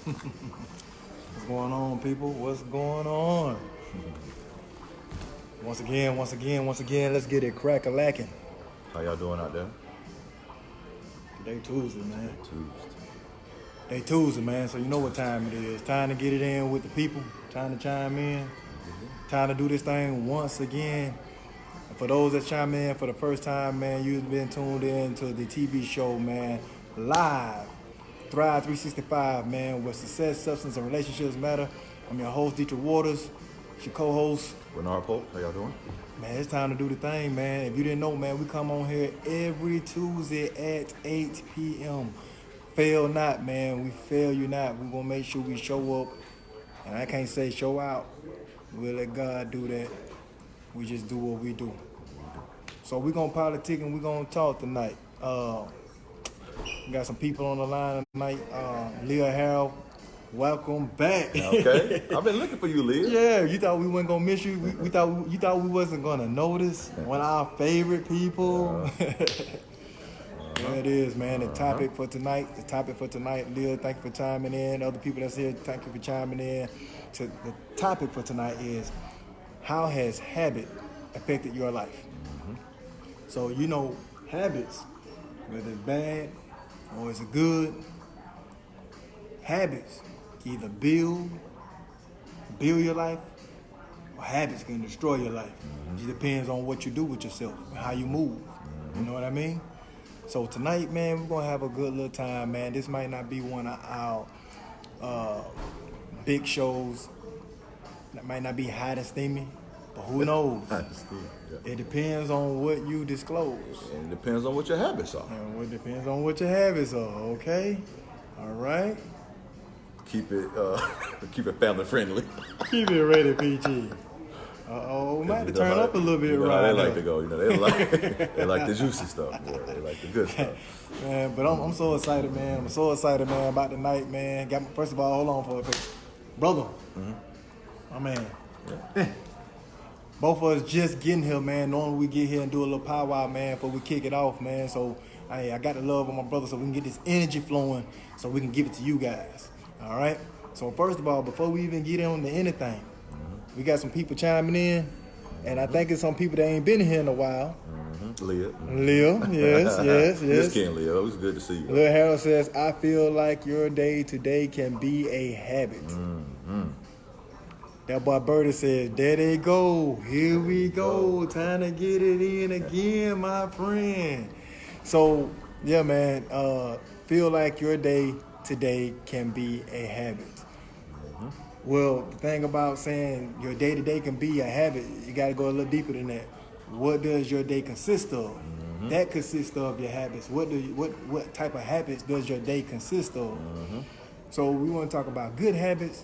What's going on, people? What's going on? Once again, let's get it crack-a-lacking. How y'all doing out there? Today Tuesday, man. Tuesday. Day Tuesday, man, so you know what time it is. Time to get it in with the people. Time to chime in. Time to do this thing once again. And for those that chime in for the first time, man, you've been tuned in to the TV show, man, live. Thrive 365, man, where success, substance, and relationships matter. I'm your host, Dietrich Waters. It's your co-host, Bernard Polk, how y'all doing? Man, it's time to do the thing, man. If you didn't know, man, we come on here every Tuesday at 8 p.m. Fail not, man. We fail you not. We're going to make sure we show up. And I can't say show out. We'll let God do that. We just do what we do. So we're going to politic and we're going to talk tonight. We got some people on the line tonight. Leah Harold, welcome back. Okay, I've been looking for you, Leah. Yeah, you thought we weren't gonna miss you. We thought you thought we wasn't gonna notice one of our favorite people. There it is, man. The topic for tonight. Leah, thank you for chiming in. Other people that's here, thank you for chiming in. The topic for tonight is how has habit affected your life? So you know, habits, whether it's bad or it's good, habits either build your life, or habits can destroy your life. It just depends on what you do with yourself and how you move. You know what I mean? So tonight, man, we're gonna have a good little time, man. This might not be one of our big shows. That might not be hot and steamy, but who knows? It depends on what you disclose. And it depends on what your habits are. And it depends on what your habits are, okay? All right? Keep it family friendly. Keep it rated PG. We might have to turn up a little bit right They now. like to go, they like the juicy stuff, boy. They like the good stuff. Man, but I'm so excited, man. I'm so excited, man, about the night, man. First of all, hold on for a second. Brother, my man. Yeah. Both of us just getting here, man. Normally we get here and do a little powwow, man, before we kick it off, man. So I got the love of my brother so we can get this energy flowing so we can give it to you guys. All right? So first of all, before we even get on to anything, we got some people chiming in, and I think it's some people that ain't been here in a while. Leah. Yes. Just kidding, Leah. It was good to see you. Lil Harold says, I feel like your day today can be a habit. That boy Birdie says, there they go. Here we go. Time to get it in again, my friend. So, yeah, man, feel like your day today can be a habit. Well, the thing about saying your day-to-day can be a habit, you got to go a little deeper than that. What does your day consist of? That consists of your habits. What type of habits does your day consist of? So we want to talk about good habits.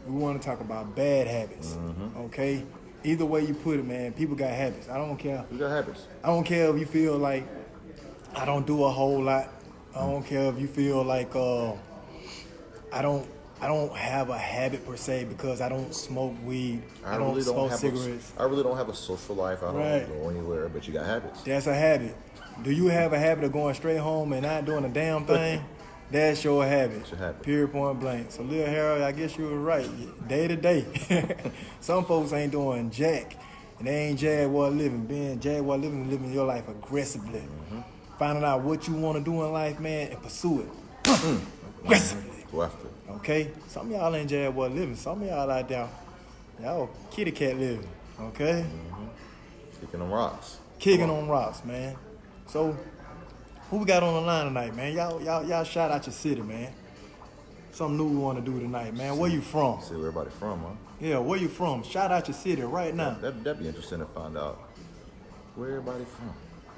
We want to talk about bad habits. Okay? Either way you put it, man, people got habits. I don't care. You got habits. I don't care if you feel like I don't do a whole lot. I don't care if you feel like I don't have a habit per se because I don't smoke weed. I don't smoke cigarettes. I really don't have a social life. I don't go anywhere, but you got habits. That's a habit. Do you have a habit of going straight home and not doing a damn thing? That's your habit. It's your habit. Period, point blank. So, Lil Harold, I guess you were right. Day to day. Some folks ain't doing jack, and they ain't Jaguar living. Being Jaguar living your life aggressively. Finding out what you want to do in life, man, and pursue it. Aggressively. Go after it. Okay? Some of y'all ain't Jaguar living. Some of y'all out there, y'all kitty cat living. Okay? Kicking them rocks. Kicking on rocks, man. So, who we got on the line tonight, man? Y'all shout out your city, man. Something new we want to do tonight, man. Where you from? See where everybody from, huh? Yeah, where you from? Shout out your city right now. That'd be interesting to find out where everybody from.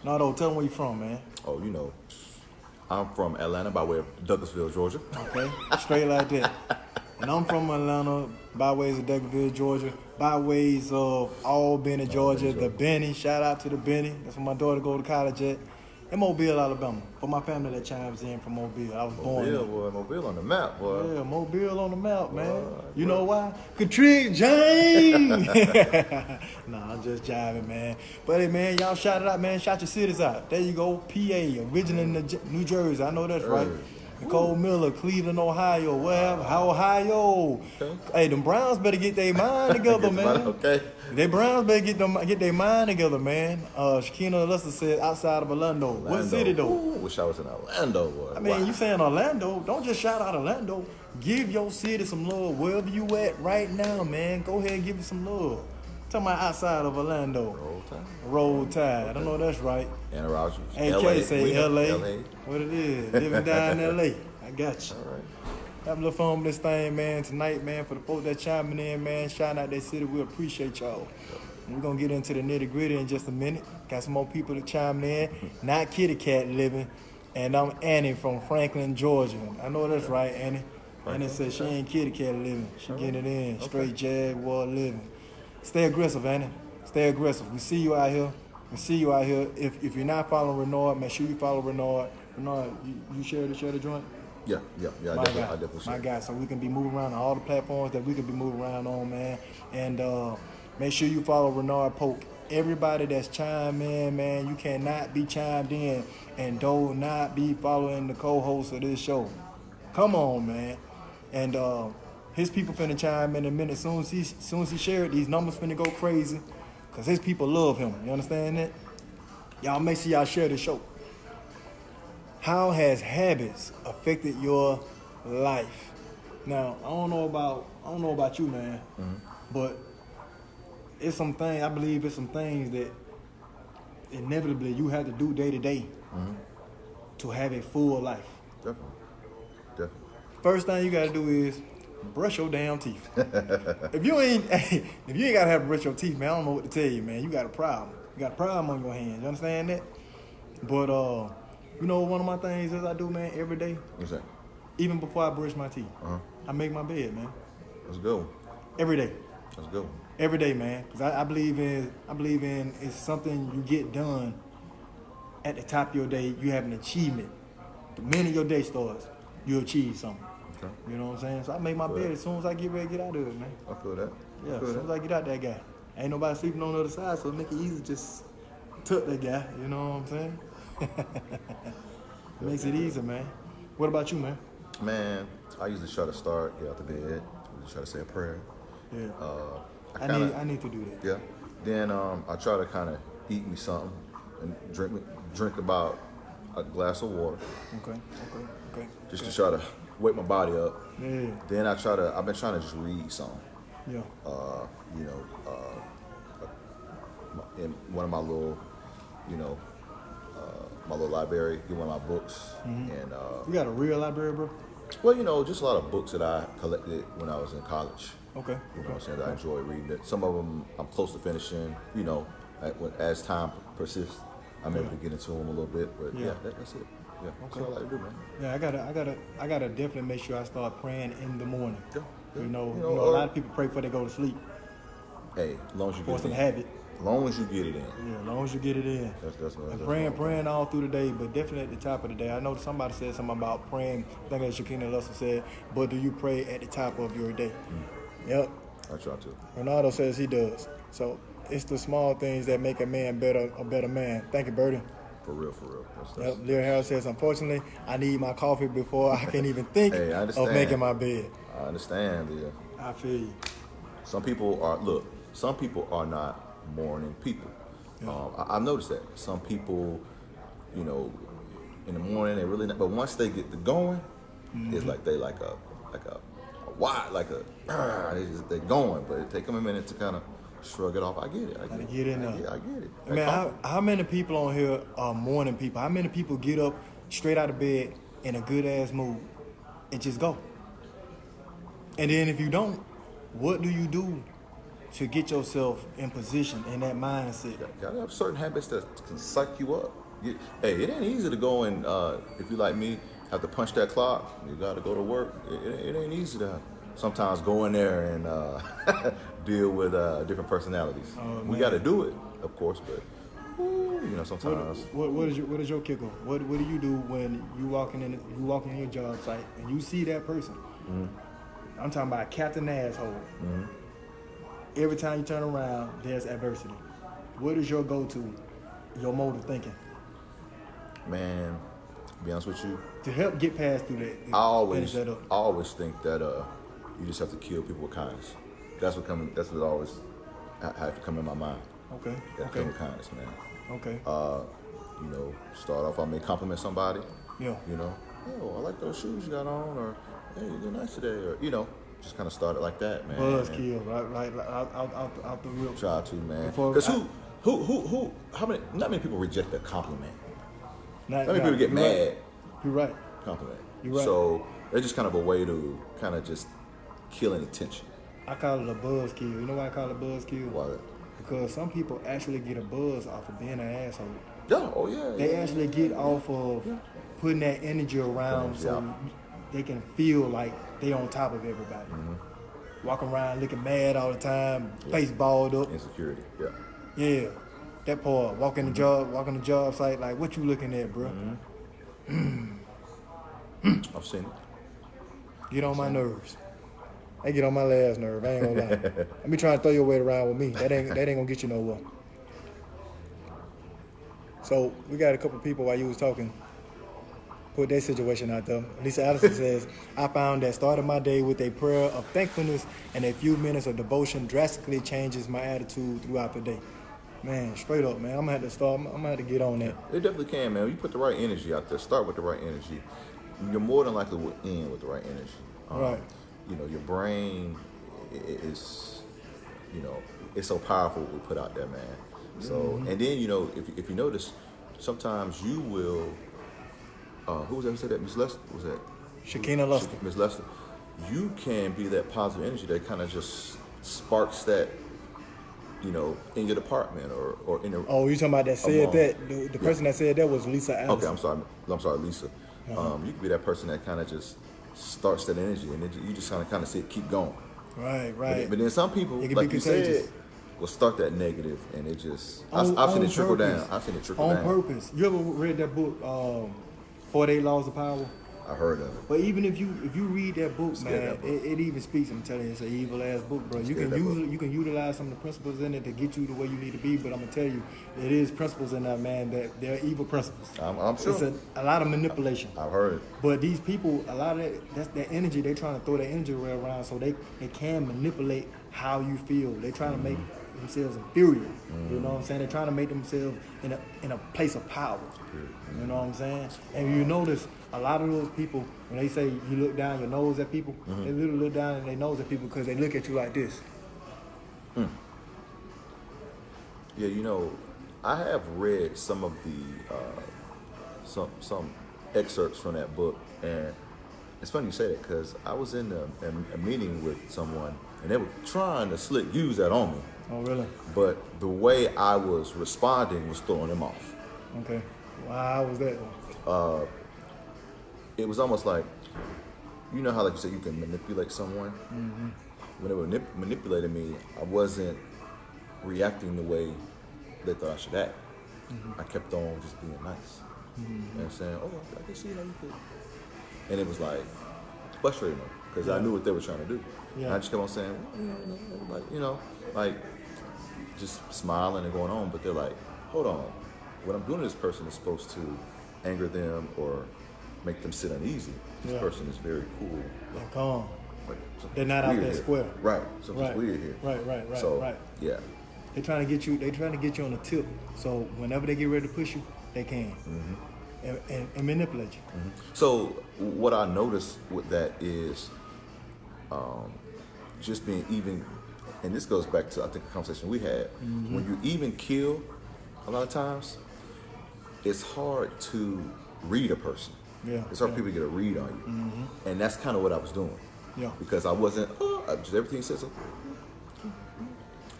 No, tell them where you from, man. Oh, I'm from Atlanta by way of Douglasville, Georgia. Okay, straight like that. And I'm from Atlanta by ways of Douglasville, Georgia. By ways of Albany, Georgia. The Benny. Shout out to the Benny. That's where my daughter go to college at. In Mobile, Alabama. For my family that chimes in from Mobile. I was born there. Mobile on the map, boy. Yeah, Mobile on the map, man. You know why? Katrina James. Nah, I'm just jiving, man. But hey, man, y'all shout it out, man. Shout your cities out. There you go. PA, originally in New Jersey. I know that's right. Nicole Miller, Cleveland, Ohio, wherever, Ohio. Okay. Hey, them Browns better get their mind together, man. Okay. They Browns better get their mind together, man. Shakina Alyssa said outside of Orlando. What city though? Ooh, wish I was in Orlando, boy. I mean, Wow. you saying Orlando? Don't just shout out Orlando. Give your city some love wherever you at right now, man. Go ahead and give it some love. Talking about outside of Orlando. Roll Tide. Roll Tide. I know that's right. Anna Rogers. AK say LA. LA. What it is. Living down in LA. I got you. All right. Have a little fun with this thing, man, tonight, man. For the folks that chiming in, man, shouting out that city, we appreciate y'all. We're going to get into the nitty gritty in just a minute. Got some more people to chime in. Not Kitty Cat living. And I'm Annie from Franklin, Georgia. I know that's right, Annie. Annie said she ain't Kitty Cat living. She getting it in. Straight Jaguar living. Stay aggressive, Annie. Stay aggressive. We see you out here. We see you out here. If you're not following Renard, make sure you follow Renard. Renard, you share the joint? Yeah. I definitely My should. guy, so we can be moving around on all the platforms that we can be moving around on, man. And make sure you follow Renard Polk. Everybody that's chimed in, man, you cannot be chimed in and do not be following the co-host of this show. Come on, man. And his people finna chime in a minute. Soon as he shared, these numbers finna go crazy. Cause his people love him. You understand that? Y'all make sure y'all share the show. How has habits affected your life? Now, I don't know about you, man, but it's some things, I believe it's some things that inevitably you have to do day to day to have a full life. Definitely. First thing you gotta do is brush your damn teeth. If you ain't gotta have to brush your teeth, man, I don't know what to tell you, man. You got a problem. You got a problem on your hands. You understand that? But you know, one of my things is I do, man, every day, What's that? even before I brush my teeth, I make my bed, man. Let's go. Every day. Let's go. Every day, man. Because I believe in it's something you get done at the top of your day. You have an achievement. The minute your day starts, you achieve something. Okay. You know what I'm saying? So I make my bed as soon as I get ready to get out of it, man. I feel that. Yeah, as soon as I get out that guy. Ain't nobody sleeping on the other side, so it make it easy to just tuck that guy. You know what I'm saying? Makes it easy, man. What about you, man? Man, I usually try to start, get out the bed, usually try to say a prayer. Yeah. I I need to do that. Yeah. Then I try to kind of eat me something and drink about a glass of water, Okay. just to try to wake my body up. Yeah. Then I've been trying to just read something. Yeah. In one of my little, my little library, get one of my books, and You got a real library, bro? well, just a lot of books that I collected when I was in college. Okay. You know what I'm saying? I enjoy reading it. Some of them I'm close to finishing. As time persists, I'm able to get into them a little bit. But yeah, that's it. Yeah, that's all I like to do, man. Yeah, I gotta definitely make sure I start praying in the morning. Yeah. You know, a lot of people pray before they go to sleep. Hey, as long as you For get some it in. habit. As long as you get it in. Yeah, as long as you get it in. And praying all through the day, but definitely at the top of the day. I know somebody said something about praying. I think that's Shakina Alyssa said, but do you pray at the top of your day? Yep. I try to. Ronaldo says he does. So it's the small things that make a man a better man. Thank you, Bertie. For real. Yep. Lear Harris says, unfortunately, I need my coffee before I can even think Hey, I of understand. making my bed. I understand, Leah. I feel you. Some people are not morning people. I've noticed that. Some people, in the morning they really not, but once they get to going, it's like they like a why, they're going, but it take them a minute to kind of shrug it off. I get it. Gotta get in there. I get it. Man, how many people on here are morning people? How many people get up straight out of bed in a good ass mood and just go? And then if you don't, what do you do to get yourself in position in that mindset? Gotta have certain habits that can psych you up. Hey, it ain't easy to go and if you like me, have to punch that clock. You gotta go to work. It ain't easy to sometimes go in there and deal with different personalities. We gotta do it, of course, but sometimes. What is your kicker? What do you do when you walking in your job site and you see that person? I'm talking about Captain Asshole. Every time you turn around, there's adversity. What is your go-to, your mode of thinking? Man, to be honest with you, to help get past through that. I always finish that up. think that you just have to kill people with kindness. That's what always have to come in my mind. Okay. You have to Okay. come with kindness, man. Okay. You know, start off, I may compliment somebody. Yeah. You know, oh, I like those shoes you got on, or hey, you look nice today, or you know, just kind of start it like that, man. Buzzkill, right, out the real. Try to, man. Before- Because who, not many people reject a compliment. Not Not many people get you're mad. Right. You're right. Compliment. You're right. So it's just kind of a way to kind of just kill any tension. I call it a buzzkill. You know why I call it buzzkill? Why? Because some people actually get a buzz off of being an asshole. Yeah. Oh yeah. They yeah. actually get off of putting that energy around so they can feel like they on top of everybody. Walking around looking mad all the time, face balled up. Insecurity. Yeah. Yeah. That part. Walking the job site like, what you looking at, bro? I've seen it. Get on my nerves. They get on my last nerve. I ain't gonna lie. Let me try and throw your weight around with me. That ain't gonna get you nowhere. So we got a couple people while you was talking. Put their situation out there. Lisa Allison says, I found that starting my day with a prayer of thankfulness and a few minutes of devotion drastically changes my attitude throughout the day. Man, straight up, man. I'm gonna have to start. I'm gonna have to get on that. It definitely can, man. You put the right energy out there. Start with the right energy. You're more than likely will end with the right energy. Right. You know, your brain is, you know, it's so powerful what we put out there, man. So, and then, you know, if you notice, sometimes you will, who was that who said that? Miss Lester? Was that? Shakina Luster. Miss Lester. You can be that positive energy that kind of just sparks that, you know, in your department or in the. Oh, you talking about that said Among- that? The person that said that was Lisa Allison. Okay, I'm sorry, Lisa. You can be that person that kind of just starts that energy, and you just kind of see it keep going. Right. But then some people, It can like be you contagious. said, will start that negative, and it just I've On seen it trickle purpose. down. I've seen it trickle On down. purpose. You ever read that book, 48 Laws of Power? I heard of it. But even if you read that book, Scared man, that book. it even speaks. I'm telling you, it's an evil ass book, bro. You Scared can that use book. it. You can utilize some of the principles in it to get you the way you need to be. But I'm gonna tell you, it is principles in that, man. That they're evil principles. I'm sure. It's a lot of manipulation. I've heard it. But these people, a lot of that's their energy. They're trying to throw their energy around so they can manipulate how you feel. They're trying to make themselves inferior. You know what I'm saying? They're trying to make themselves in a place of power. You know what I'm saying? And you notice a lot of those people, when they say you look down your nose at people, they literally look down their nose at people because they look at you like this. Yeah, you know, I have read some of the some excerpts from that book, and it's funny you say that because I was in a meeting with someone, and they were trying to slick use that on me, Oh, really? but the way I was responding was throwing them off. Okay. Wow, how was that? It was almost like, you know how like you said you can manipulate someone. When they were manipulating me, I wasn't reacting the way they thought I should act. I kept on just being nice. You know what I'm saying? Oh, I can see how you could. And it was like frustrating them because I knew what they were trying to do. Yeah. And I just kept on saying, well, everybody, like just smiling and going on. But they're like, hold on, what I'm doing to this person is supposed to anger them or make them sit uneasy. This Yeah. person is very cool. They're calm. Like, They're not out weird there here. square. Right. Something's Right. weird here. Right, So, right. yeah. They're trying to get you. They're trying to get you on the tip. So whenever they get ready to push you, they can and manipulate you. So what I noticed with that is just being even, and this goes back to I think a conversation we had. When you even kill, a lot of times, it's hard to read a person. Yeah, It's hard yeah. for people to get a read on you, and that's kind of what I was doing. Yeah. Because I wasn't. Just everything says.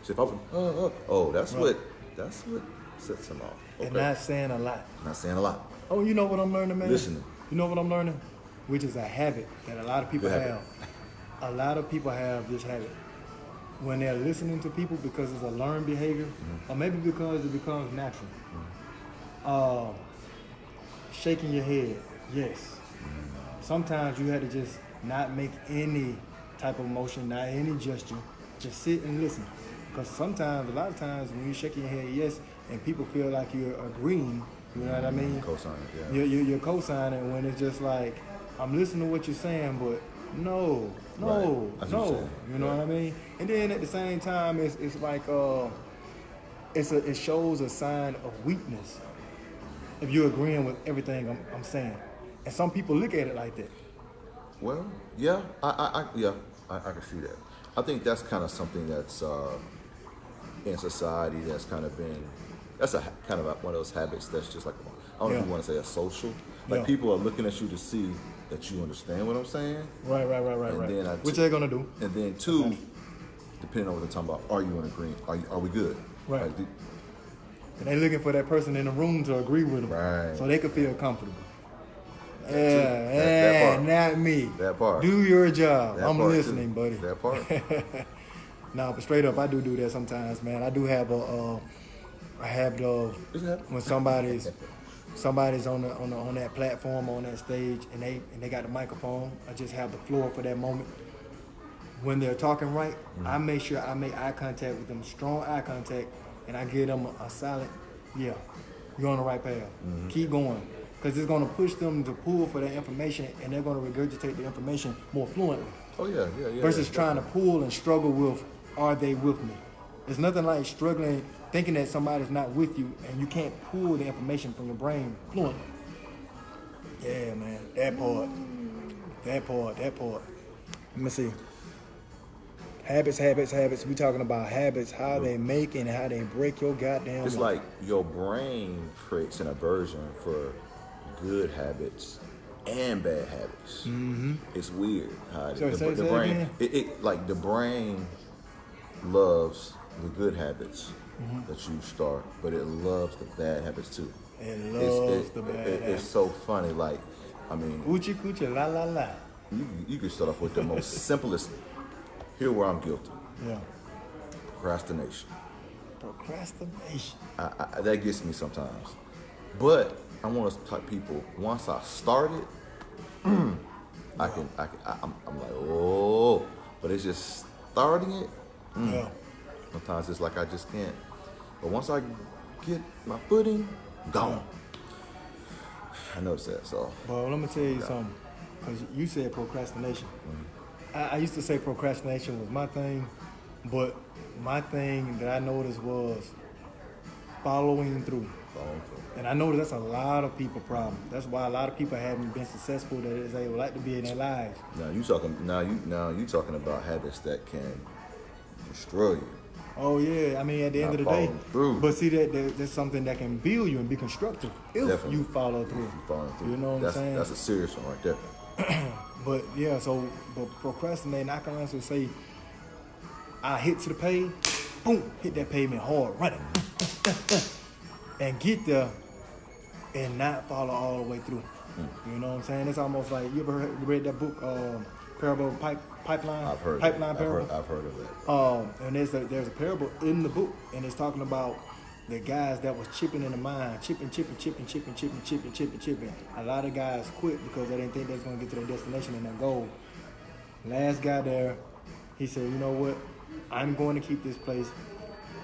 So if I was, that's Right. what sets them off. Okay. And not saying a lot. Not saying a lot. Oh, you know what I'm learning, man? Listening. You know what I'm learning? Which is a habit that a lot of people Good have. habit. A lot of people have this habit. When they're listening to people because it's a learned behavior, or maybe because it becomes natural. Shaking your head, yes. Sometimes you had to just not make any type of motion, not any gesture. Just sit and listen. Because sometimes, a lot of times, when you're shaking your head yes, and people feel like you're agreeing, You know what I mean? Co-signing, yeah. You're co-signing when it's just like, I'm listening to what you're saying, but no, Right. I see what you're no. saying. You know Right. what I mean? And then at the same time, it's like it shows a sign of weakness if you're agreeing with everything I'm saying. And some people look at it like that. Well, yeah, I can see that. I think that's kind of something that's in society that's kind of been, that's a kind of one of those habits that's just like, I don't know if Yeah. you want to say a social. Like Yeah. people are looking at you to see that you understand what I'm saying. Right. And then Which they're gonna do. And then two, depending on what they're talking about, are you in agreement? Are we good? Right. Like, And they looking for that person in the room to agree with them, Right. so they can feel comfortable. too. That part. Not me. That part. Do your job. that I'm part, listening, too. buddy. That part. Nah, but straight up, I do that sometimes, man. I do have a habit of It's happening. when somebody's on that platform, on that stage, and they got the microphone. I just have the floor for that moment. When they're talking right, I make sure I make eye contact with them, strong eye contact, and I give them a silent, yeah, you're on the right path. Keep going. Because it's going to push them to pull for that information, and they're going to regurgitate the information more fluently. Oh yeah. Versus trying to pull and struggle with, are they with me? There's nothing like struggling, thinking that somebody's not with you, and you can't pull the information from your brain fluently. Yeah, man, that part. Let me see. Habits. We talking about habits, how they make and how they break your goddamn It's life. like your brain creates an aversion for good habits and bad habits. Mm-hmm. It's weird how Sorry, say the that brain again? it like the brain loves the good habits Mm-hmm. that you start, but it loves the bad habits too. It loves the bad It's habits. so funny. Like, I mean, Coochie coochie la la la. you can start off with the most simplest. Here where I'm guilty: Yeah. procrastination. Procrastination. That gets me sometimes. But I want to type people. Once I start it, I'm like, oh, but it's just starting it. Yeah. Sometimes it's like I just can't. But once I get my footing, gone. I noticed that. So But let me tell you something, because you said procrastination. I used to say procrastination was my thing, but my thing that I noticed was following through. And I know that's a lot of people's problem. That's why a lot of people haven't been successful that is they would like to be in their lives. now you talking about habits that can destroy you. Oh yeah, I mean at the end Not of the day. following through. But see that's something that can build you and be constructive if Definitely. you follow through. You following through. You know what that's, I'm saying? That's a serious one right there. But yeah, but procrastinating, I can honestly say, I hit to the pave, boom, hit that pavement hard, running, and get there, and not follow all the way through. You know what I'm saying? It's almost like you ever read that book, Parable of Pipeline? I've heard. Pipeline I've Parable. heard of that. And there's a parable in the book, and it's talking about the guys that was chipping in the mine, chipping. A lot of guys quit because they didn't think they was gonna get to their destination and their goal. Last guy there, he said, you know what? I'm going to keep this place.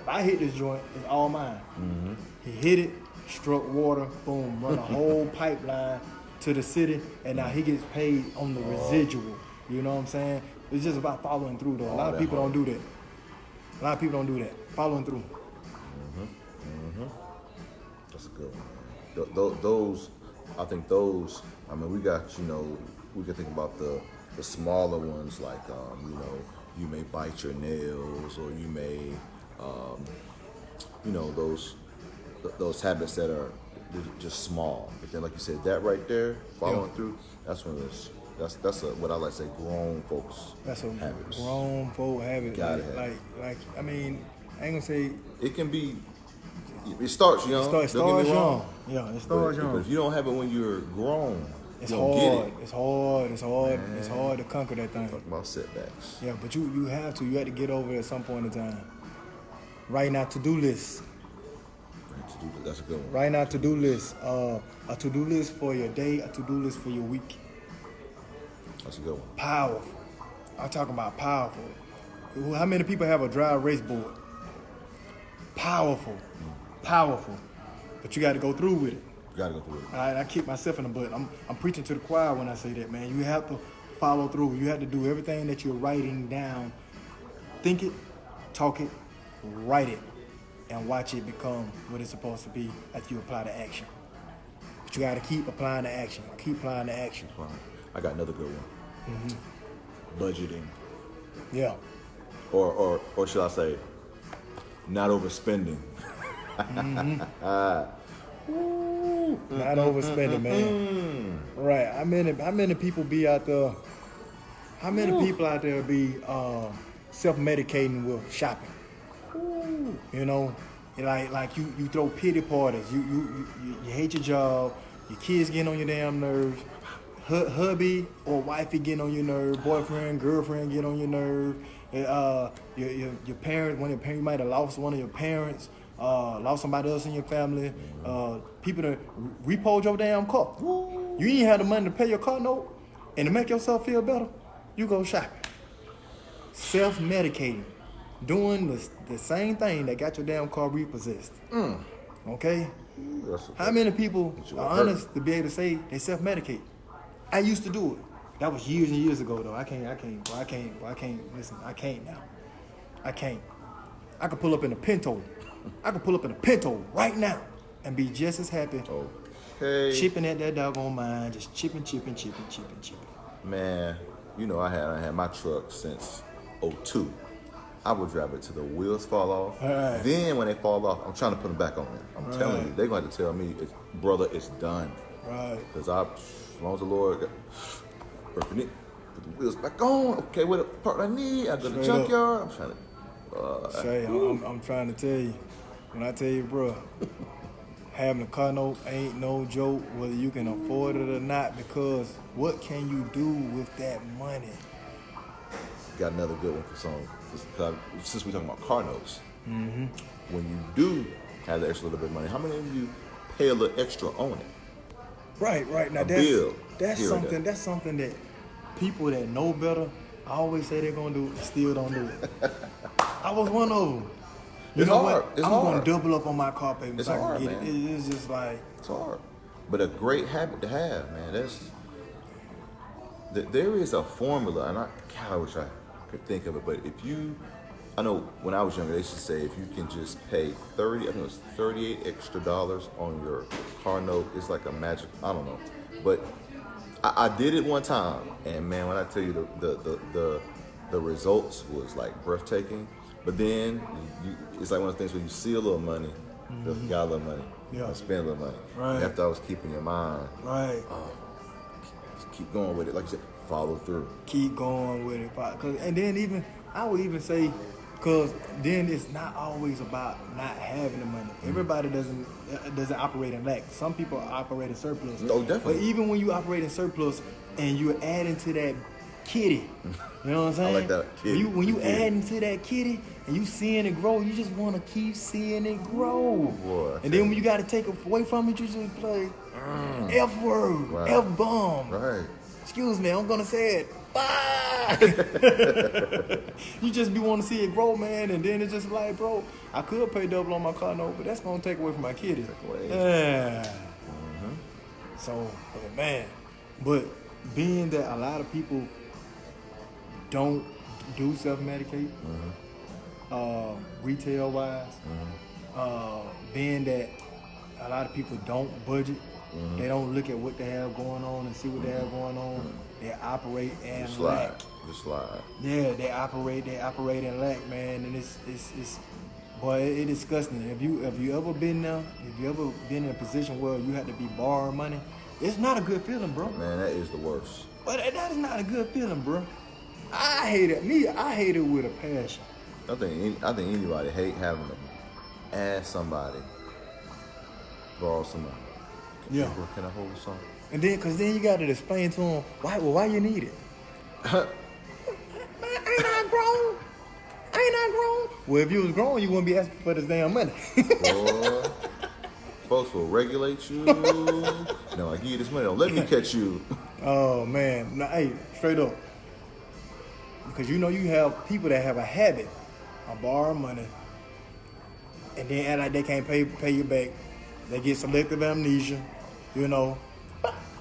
If I hit this joint, it's all mine. Mm-hmm. He hit it, struck water, boom, run a whole pipeline to the city, and now he gets paid on the residual. You know what I'm saying? It's just about following through, though. A lot of people don't do that. A lot of people don't do that. Following through. That's a good one. Those, I think those. I mean, we got we can think about the smaller ones like you may bite your nails or you may those habits that are just small. But then, like you said, that right there, following through, that's one of those. That's what I like to say, grown folks. That's a habits. grown folk habit. Gotta have Like I mean, I ain't gonna say It can be. It starts young. it starts don't get me wrong. young. Yeah, it starts But young. if you don't have it when you're grown, It's you don't get hard. it. It's hard to conquer that thing. Talk about setbacks. Yeah, but you have to. You have to get over it at some point in time. Right now, to-do list. That's a good one. Right now, to-do list. A to-do list for your day, a to-do list for your week. That's a good one. Powerful. I'm talking about powerful. How many people have a dry erase board? Powerful. But you got to go through with it. Gotta go through it. I kick myself in the butt. I'm preaching to the choir when I say that, man. You have to follow through. You have to do everything that you're writing down. Think it, talk it, write it, and watch it become what it's supposed to be as you apply the action. But you got to keep applying the action. Keep applying the action. I got another good one. Budgeting. Yeah. Or should I say, not overspending. Not overspending, man. Right. How many people be out there? How many people out there be self-medicating with shopping? You know, like you throw pity parties. You hate your job. Your kids getting on your damn nerves. Hubby or wifey getting on your nerve. Boyfriend, girlfriend get on your nerve. Your parents, one of your parents, you might have lost one of your parents. Lost somebody else in your family. People that repoed your damn car. You ain't had the money to pay your car note, and to make yourself feel better, you go shopping. Self-medicating, doing the same thing that got your damn car repossessed. Okay. How many people are honest to be able to say they self-medicate? I used to do it. That was years and years ago, though. I can't. Listen, I can't now. I can't. I could pull up in a Pinto. I could pull up in a Pinto right now and be just as happy. Okay. Chipping at that doggone mine, just chipping. Man, you know I had my truck since '02. I would drive it till the wheels fall off. Right. Then when they fall off, I'm trying to put them back on there. I'm telling you, they're going to have to tell me, brother, it's done. Right. Because as long as the Lord got working it, put the wheels back on. Okay, what the part I need? I go to the junkyard. I'm trying to. I'm trying to tell you. When I tell you, bro, having a car note ain't no joke, whether you can afford it or not, because what can you do with that money? Got another good one for some. Since we're talking about car notes, when you do have the extra little bit of money, how many of you pay a little extra on it? Right. Now that's something that people that know better always say they're gonna do, still don't do it. I was one of them. You know what? I'm gonna double up on my car payment. It's so I can hard, get man. it. It's just like it's hard, but a great habit to have, man. There is a formula, and I wish I could think of it. But I know when I was younger, they used to say if you can just pay $38 extra on your car note, it's like a magic. I don't know, but I did it one time, and man, when I tell you the results was like breathtaking. But then it's like one of the things where you see a little money, you got a little money, spend a little money. Right. After I was keeping your mind, right. Just keep going with it, like you said, follow through. Keep going with it, and then I would even say, because then it's not always about not having the money. Everybody doesn't operate in lack. Some people operate in surplus. Oh, definitely. But even when you operate in surplus and you're adding to that kitty, you know what I'm saying? I like that. Kitty. When you adding to that kitty and you seeing it grow, you just want to keep seeing it grow. Boy, and then when you got to take it away from it, you just play F word, right. F bomb. Right. Excuse me, I'm gonna say it. Bye. You just be wanting to see it grow, man, and then it's just like, bro, I could pay double on my car note, but that's gonna take away from my kitty. Yeah. So, but being that a lot of people don't do self-medicate, retail wise, being that a lot of people don't budget, they don't look at what they have going on and see what they have going on. They operate in lack. Just slide. Yeah, they operate in lack, man, and it's boy, it's disgusting. If you ever been there, if you ever been in a position where you had to be borrowing money, it's not a good feeling, bro. Man, that is the worst. But that is not a good feeling, bro. I hate it. I hate it with a passion. I think anybody hate having to ask somebody, borrow some money. Yeah. Can I hold something? And then, cause then you got to explain to them why you need it. Man, ain't I grown? Well, if you was grown, you wouldn't be asking for this damn money. Boy, folks will regulate you. No, I give you this money. Don't let me catch you. Oh man, no, hey, straight up. Because you have people that have a habit of borrowing money, and then act like they can't pay you back. They get selective amnesia. You know,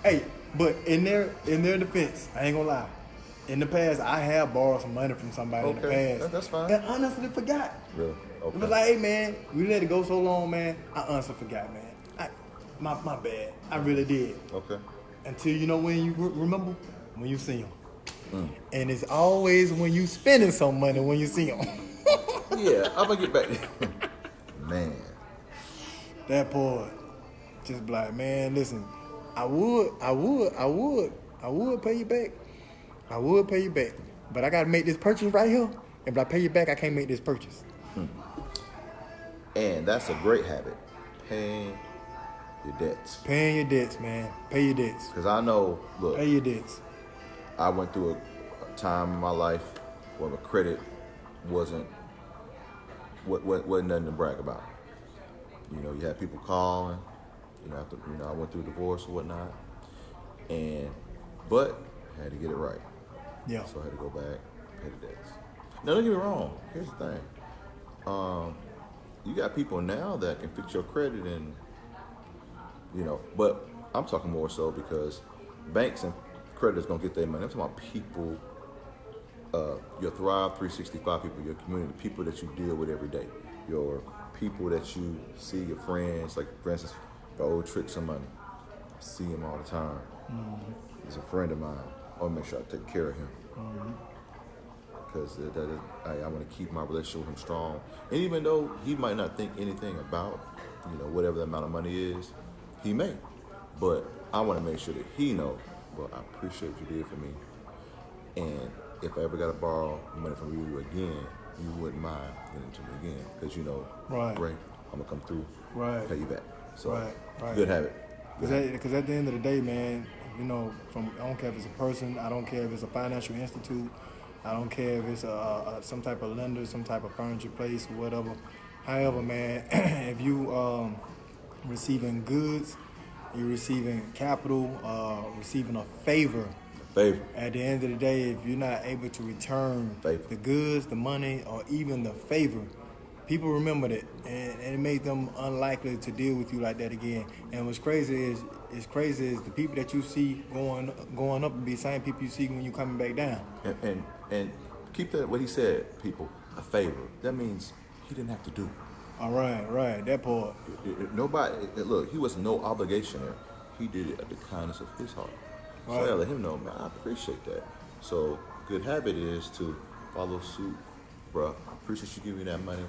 hey, but in their defense, I ain't gonna lie. In the past, I have borrowed some money from somebody in the Okay, past. that's fine. And honestly forgot. Really? Okay. It was like, hey man, we let it go so long, man. I honestly forgot, man. My bad. I really did. Okay. Until you know when you remember when you see them. And it's always when you spending some money when you see them. Yeah, I'm gonna get back there. Man. That part. Just be like, man, listen, I would pay you back. I would pay you back. But I gotta make this purchase right here. If I pay you back, I can't make this purchase. And that's a great habit. Paying your debts. Paying your debts, man. Pay your debts. Because I know, look, Pay your debts. I went through a time in my life where my credit wasn't nothing to brag about. You know, you had people calling, after I went through a divorce or whatnot. But I had to get it right. Yeah. So I had to go back, pay the debts. Now don't get me wrong, here's the thing. You got people now that can fix your credit and but I'm talking more so because banks and creditors gonna get their money. I'm talking about people, your Thrive 365 people, your community, people that you deal with every day, your people that you see, your friends. Like for instance, the old trick some money. I see him all the time. He's a friend of mine. I want to make sure I take care of him. Because I want to keep my relationship with him strong. And even though he might not think anything about, whatever the amount of money is, he may. But I want to make sure that he knows, well, I appreciate what you did for me. And if I ever got to borrow money from you again, you wouldn't mind giving it to me again. Because Right. Ray, I'm going to come through, Right. pay you back. So, Right. good habit. Because at the end of the day, man, I don't care if it's a person, I don't care if it's a financial institute, I don't care if it's some type of lender, some type of furniture place, or whatever. However, man, if you receiving goods, you're receiving capital, receiving a favor. At the end of the day, if you're not able to return the goods, the money, or even the favor, people remember that, and it makes them unlikely to deal with you like that again. And what's crazy is the people that you see going up will be the same people you see when you coming back down. And keep that what he said, people, a favor. That means he didn't have to do. All right, that part. Nobody, look, he was no obligation there. He did it at the kindness of his heart. So I let him know, man, I appreciate that. So good habit is to follow suit, bro. I appreciate you giving me that money.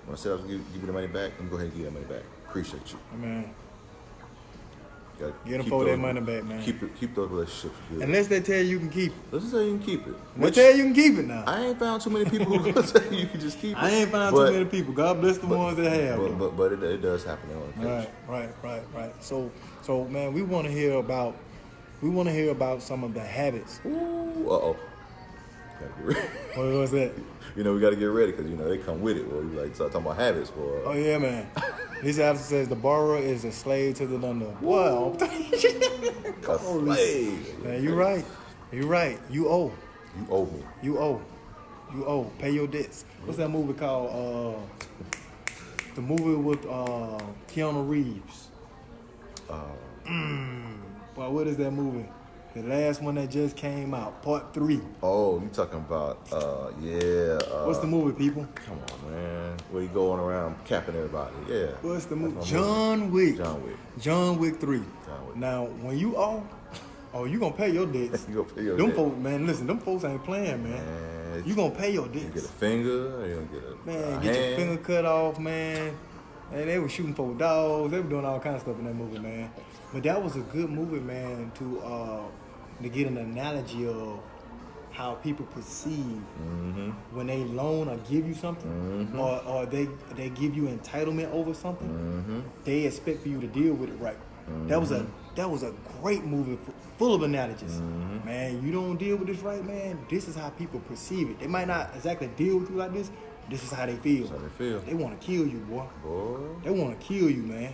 When I said I was going to give you the money back, I'm going to go ahead and give you that money back. Appreciate you. Man, Get them for their money back, man. Keep those relationships good. Unless they tell you can keep it. Let's just say you can keep it. They tell you can keep it now. I ain't found too many people who will tell you can just keep it. I ain't found too many people. God bless the ones that have. But it does happen on occasion. Right. So man, we want to hear about some of the habits. Ooh, Gotta get ready. What was that? We got to get ready because they come with it. Well, you start talking about habits, boy. Oh yeah, man. This episode says the borrower is a slave to the lender. Wow. A slave. Man, you're right. You owe. You owe me. You owe. Pay your debts. What's that movie called? The movie with Keanu Reeves. Boy, what is that movie? The last one that just came out, part 3. Oh, you talking about, What's the movie, people? Come on, man. Where you going around capping everybody? Yeah. What's the movie? John Wick. John Wick 3. John Wick. Now, when you owe, you gonna pay your debts. You gonna pay your them debt. Folks, man, listen, them folks ain't playing, man. You gonna pay your debts. You get a finger, or you gonna get a Man, a get hand. your finger cut off, man. And they were shooting for dogs. They were doing all kinds of stuff in that movie, man. But that was a good movie, man, to get an analogy of how people perceive when they loan or give you something, or they give you entitlement over something. They expect for you to deal with it right. That was a great movie full of analogies. Man, you don't deal with this right, man. This is how people perceive it. They might not exactly deal with you like this. This is how they feel. That's how they feel. They want to kill you, boy. They want to kill you, man.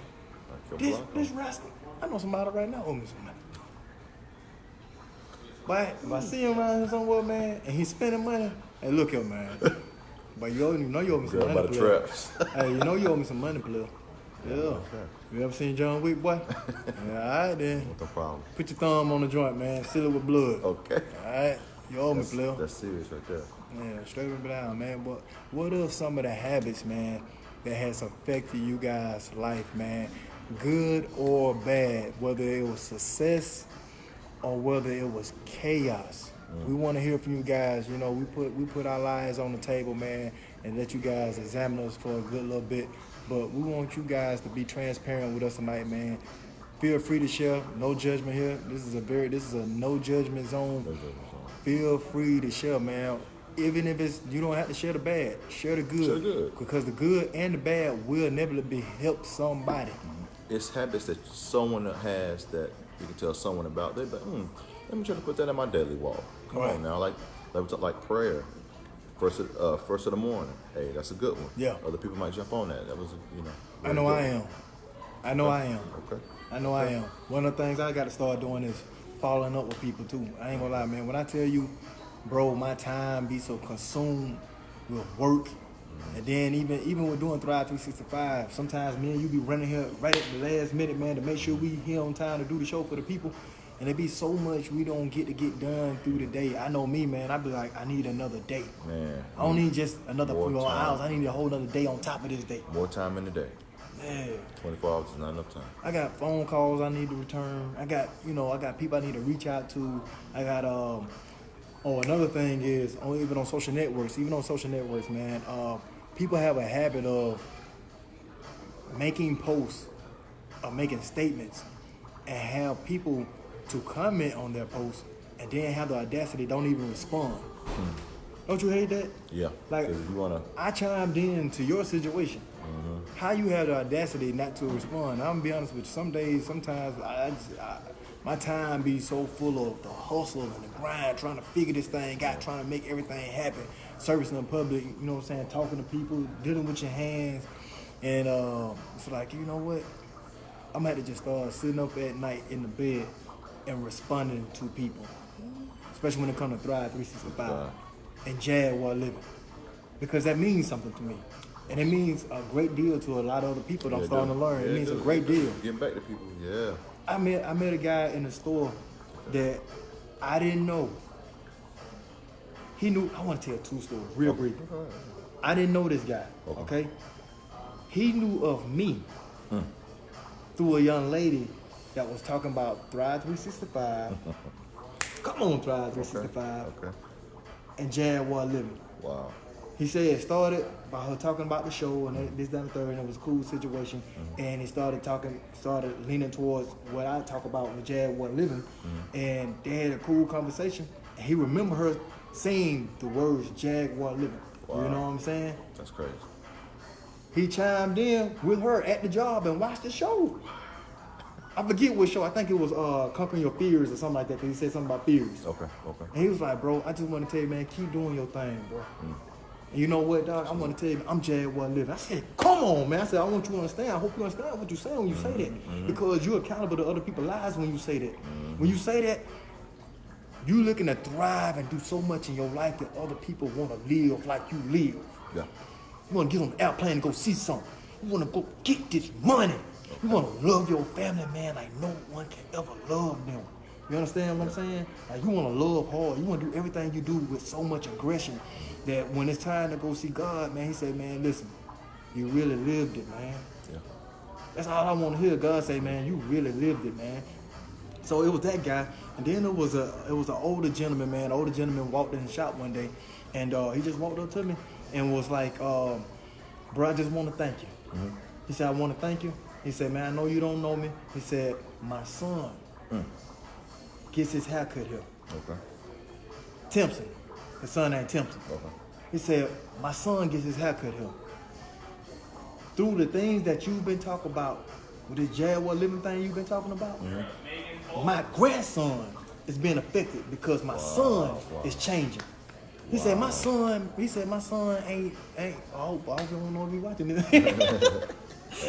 This rascal. I know somebody right now owe me some money. But if I see him around here somewhere, man, and he's spending money, hey, look here, man. But you know you owe me some money, player. Hey, you know you owe me some money, player. Yeah. Okay. You ever seen John Wick, boy? Yeah, all right then. What the problem? Put your thumb on the joint, man. Seal it with blood. Okay. All right. You owe me, player. That's serious right there. Yeah, straight up and down, man. But what are some of the habits, man, that has affected you guys' life, man? Good or bad, whether it was success or whether it was chaos. We want to hear from you guys. You know, we put our lives on the table, man, and let you guys examine us for a good little bit. But we want you guys to be transparent with us tonight, man. Feel free to share. No judgment here. This is a no judgment zone. Feel free to share, man. Even if you don't have to share the bad, share the good. Share the good. Because the good and the bad will inevitably help somebody. It's habits that someone has that you can tell someone about. They're like, let me try to put that in my daily walk. Come Right. on now, like prayer. First of the morning. Hey, that's a good one. Yeah. Other people might jump on that. That was, I know I am. I know I am. Okay. I know I am. One of the things I got to start doing is following up with people too. I ain't gonna lie, man. When I tell you, bro, my time be so consumed with work, and then even with doing Thrive 365, sometimes me and you be running here right at the last minute, man, to make sure we here on time to do the show for the people. And it be so much we don't get done through the day. I know me, man. I be like, I need another day. Man. I don't need just another More 4 time. hours. I need a whole other day on top of this day. More time in the day. Man. 24 hours is not enough time. I got phone calls I need to return. I got people I need to reach out to. I got another thing is even on social networks, man, people have a habit of making posts or making statements and have people to comment on their posts and then have the audacity don't even respond. Don't you hate that? Yeah. Like, 'Cause you wanna. I chimed in to your situation. How you have the audacity not to respond? I'm gonna be honest with you. Sometimes my time be so full of the hustle and the grind, trying to figure this thing out, trying to make everything happen, servicing the public. You know what I'm saying? Talking to people, dealing with your hands, and it's like, you know what? I'm gonna have to just start sitting up at night in the bed and responding to people, especially when it comes to Thrive 365 and Jaguar Living, because that means something to me. And it means a great deal to a lot of other people that I'm starting to learn. It means a great deal. Getting back to people, yeah. I met a guy in the store that I didn't know. He knew. I want to tell 2 stories real brief. I didn't know this guy, okay? He knew of me through a young lady that was talking about Thrive 365. Come on, Thrive 365. Okay. And Jaguar Living. Wow. He said it started by her talking about the show and this, that, and the third, and it was a cool situation. And he started leaning towards what I talk about with Jaguar Living. And they had a cool conversation. And he remembered her saying the words Jaguar Living. Wow. You know what I'm saying? That's crazy. He chimed in with her at the job and watched the show. I forget what show. I think it was Conquering Your Fears or something like that, because he said something about fears. Okay. And he was like, bro, I just want to tell you, man, keep doing your thing, bro. And you know what, dog? I want to tell you, I'm Jaguar Living. I said, come on, man. I said, I want you to understand. I hope you understand what you're saying when you say that. Because you're accountable to other people's lives when you say that. When you say that, you looking to thrive and do so much in your life that other people want to live like you live. Yeah. You want to get on the airplane and go see something. You want to go get this money. You want to love your family, man, like no one can ever love them. You understand what I'm saying? Like, you want to love hard. You want to do everything you do with so much aggression that when it's time to go see God, man, he said, man, listen, you really lived it, man. Yeah. That's all I want to hear. God say, man, you really lived it, man. So it was that guy, and then it was an older gentleman, man. An older gentleman walked in the shop one day, and he just walked up to me and was like, bro, I just want to thank you. He said, I want to thank you. He said, man, I know you don't know me. He said, my son gets his haircut here. Okay. Timpson. His son named Timpson. Okay. He said, my son gets his haircut here. Through the things that you've been talking about, with this Jaguar Living thing you've been talking about, my grandson is being affected because my son is changing. He said, my son ain't, I hope you don't know if he's watching this.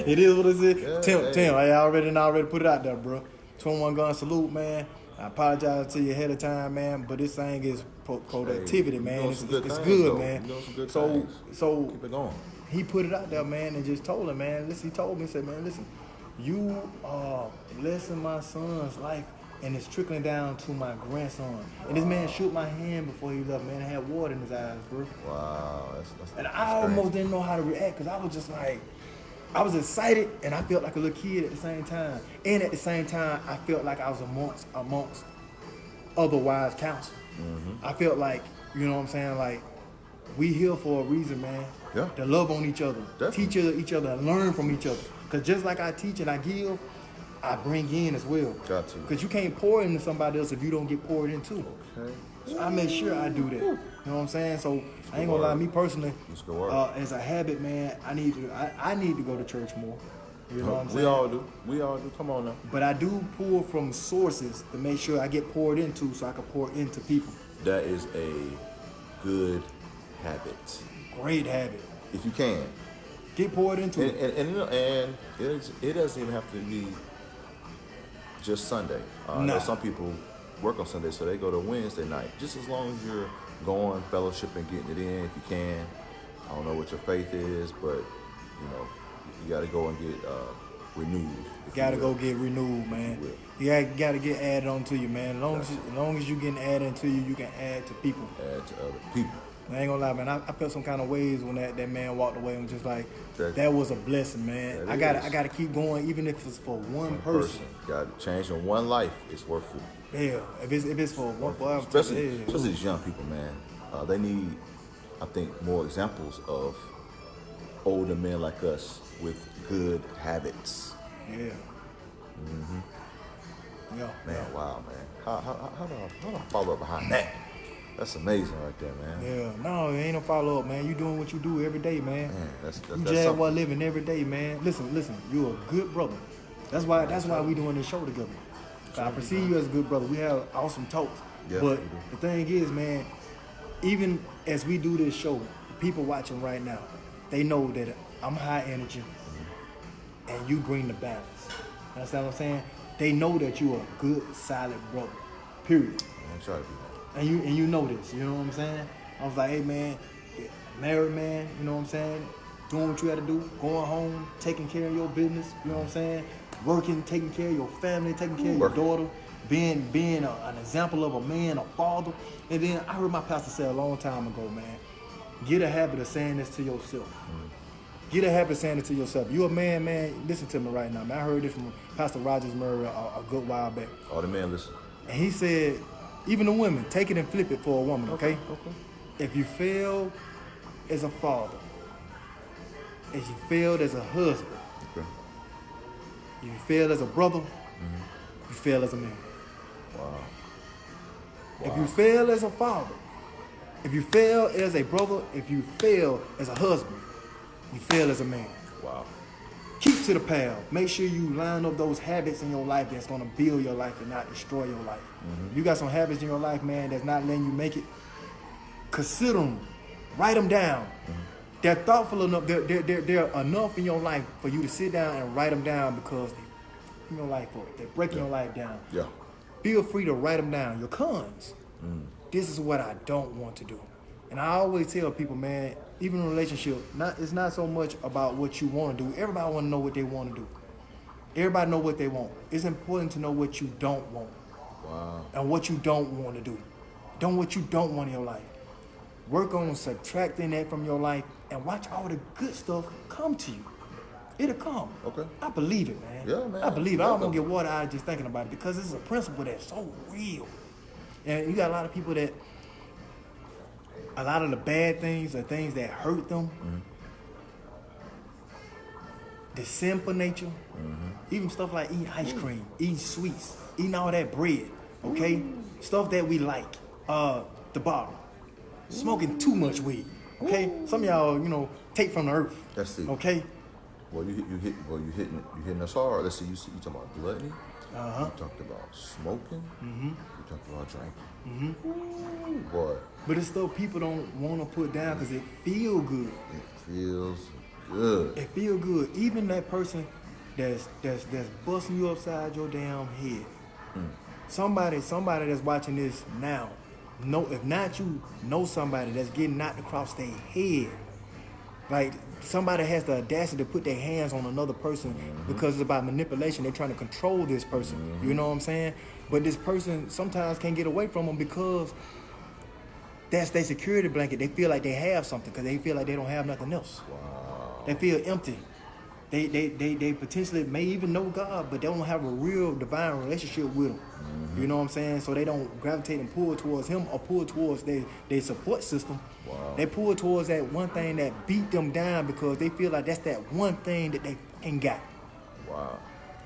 It is what it is. Yeah, Tim, I already put it out there, bro. 21 gun salute, man. I apologize to you ahead of time, man, but this thing is productivity, man. It's good, though. man. You know some good so things. so Keep it going. he put it out there, man, and just told him, man. Listen, he told me, he said, man, listen, you are blessing my son's life, and it's trickling down to my grandson. And this man shook my hand before he left, man. I had water in his eyes, bro. Wow, And I almost didn't know how to react because I was just like, I was excited and I felt like a little kid at the same time. And at the same time, I felt like I was amongst other wise counsel. I felt like, you know what I'm saying, like, we here for a reason, man. Yeah. To love on each other, Definitely. teach each other, and learn from each other. Because just like I teach and I give, I bring in as well. Got to. Because you can't pour into somebody else if you don't get poured into. Okay. So I make sure I do that. You know what I'm saying? So I ain't gonna lie, me personally, Let's go work. as a habit, man, I need to go to church more. You know what I'm saying? We all do. Come on now. But I do pull from sources to make sure I get poured into so I can pour into people. That is a good habit. Great habit. If you can. Get poured into And, it. and, and it doesn't even have to be just Sunday. I know Nah. some people work on Sunday, so they go to Wednesday night. Just as long as you're going, fellowship, and getting it in, if you can. I don't know what your faith is, but you know, you got to go and get renewed. if you Gotta will. go get renewed, man. will. You gotta get added on to you, man. As long as you getting added to you, you can add to people. Add to other people. I ain't gonna lie, man. I felt some kind of ways when that man walked away. I'm just like, that was a blessing, man. That I is. gotta keep going, even if it's for one person. Got to change in one life. It's worth it. Yeah, if it's for one, for Especially these young people, man. They need, I think, more examples of older men like us with good habits. yeah. Yeah, Man, wow, man. How do I follow up behind that? That's amazing right there, man. yeah. No, it ain't no follow up, man. You doing what you do every day, man. Man, that's You that's Jaguar something. living every day, man. Listen. You a good brother. That's why we doing this show together. I perceive you as a good brother. We have awesome talks. Yeah, But we do. the thing is, man, even as we do this show, people watching right now, they know that I'm high energy and you bring the balance. You understand what I'm saying? They know that you are a good, solid brother. Period. I'm trying to do that. And you know this, you know what I'm saying? I was like, hey man, married man, you know what I'm saying? Doing what you had to do, going home, taking care of your business, you know what I'm saying? Working, taking care of your family, taking care of your Working. daughter, being an example of a man, a father. And then I heard my pastor say a long time ago, man, get a habit of saying this to yourself. Get a habit of saying it to yourself. You a man, listen to me right now, man. I heard this from Pastor Rogers Murray a good while back. All the men listen. And he said, even the women, take it and flip it for a woman, okay? Okay. If you fail as a father, if you failed as a husband, Okay. if you fail as a brother, you fail as a man. Wow. If you fail as a father, if you fail as a brother, if you fail as a husband, you fail as a man. Wow. Keep to the path. Make sure you line up those habits in your life that's gonna build your life and not destroy your life. You got some habits in your life, man, that's not letting you make it. Consider them. Write them down. They're thoughtful enough. They're enough in your life for you to sit down and write them down because they're your life up. They're breaking your life down. Yeah. Feel free to write them down. Your cons. This is what I don't want to do. And I always tell people, man, even in a relationship, it's not so much about what you want to do. Everybody want to know what they want to do. Everybody know what they want. It's important to know what you don't want Wow. and what you don't want to do. What you don't want in your life. Work on subtracting that from your life and watch all the good stuff come to you. It'll come. Okay. I believe it, man. Yeah, man. I believe it. I don't want to Definitely. get water out just thinking about it because it's a principle that's so real. And you got a lot of people that, a lot of the bad things, the things that hurt them, the sinful nature, even stuff like eating ice cream, eating sweets, eating all that bread, okay? Stuff that we like, the bottle, smoking too much weed, okay? Some of y'all, take from the earth, That's it. okay? Well, you hitting us hard. Let's see. You talking about gluttony. You talked about smoking. You talked about drinking. Ooh, boy, But it's stuff people don't want to put down because it feel good. it feels good. It feel good. Even that person that's busting you upside your damn head. Somebody that's watching this now, if not you, know somebody that's getting knocked across their head. Like somebody has the audacity to put their hands on another person because it's about manipulation. They're trying to control this person. You know what I'm saying? But this person sometimes can't get away from them because that's their security blanket. They feel like they have something because they feel like they don't have nothing else. Wow. They feel empty. They potentially may even know God, but they don't have a real divine relationship with him. You know what I'm saying? So they don't gravitate and pull towards him or pull towards their support system. Wow. They pull towards that one thing that beat them down because they feel like that's that one thing that they ain't got. Wow.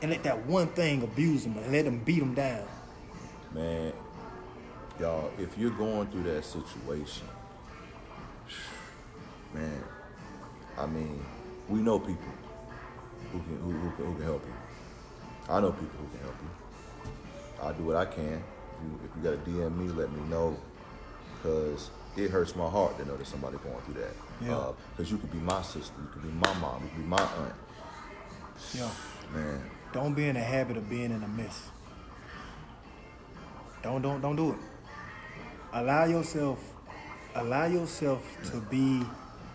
And let that one thing abuse them and let them beat them down. Man, y'all, if you're going through that situation, man, I mean, we know people who can help you. I know people who can help you. I'll do what I can. If you got to DM me, let me know, because it hurts my heart to know that somebody going through that. Yeah. Because you could be my sister, you could be my mom, you could be my aunt. Yeah. Man, Don't be in the habit of being in a mess. Don't do it. Allow yourself to be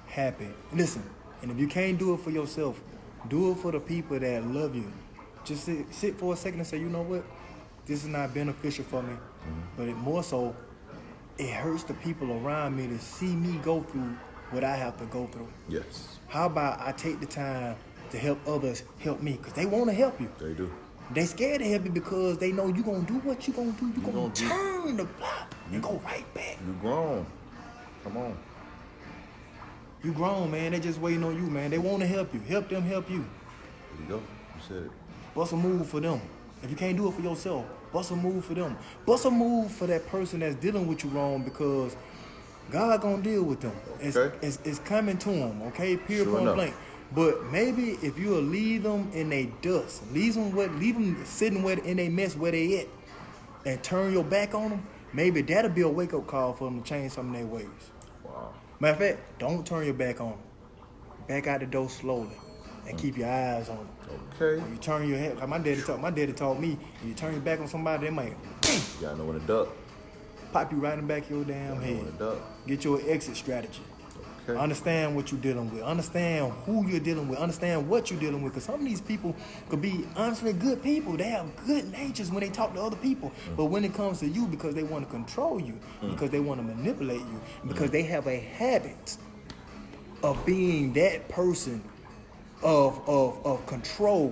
happy. Listen, and if you can't do it for yourself, do it for the people that love you. Just sit for a second and say, you know what? This is not beneficial for me. But more so, it hurts the people around me to see me go through what I have to go through. yes, How about I take the time to help others help me? Because they want to help you. they do. They scared to help you because they know you're going to do what you're going to do. You're going to do- turn the block and go right back. You grown. Come on. You grown, man. They just waiting on you, man. They want to help you. Help them help you. There you go. You said it. Bust a move for them. If you can't do it for yourself, bust a move for them. Bust a move for that person that's dealing with you wrong because God gonna deal with them. Okay. It's coming to them, okay? Period, Sure point enough. blank. But maybe if you'll leave them in their dust, leave them sitting in their mess where they at, and turn your back on them, maybe that'll be a wake-up call for them to change some of their ways. Wow. Matter of fact, don't turn your back on them. Back out the door slowly and keep your eyes on them. Okay. When you turn your head, like my daddy taught me, when you turn your back on somebody, they might You gotta know when to duck. pop you right in the back of your damn Know when head. to duck. Get your exit strategy. Okay. Understand what you're dealing with. Understand who you're dealing with. Understand what you're dealing with. Because some of these people could be honestly good people. They have good natures when they talk to other people. But when it comes to you, because they want to control you, because they want to manipulate you, because they have a habit of being that person of control.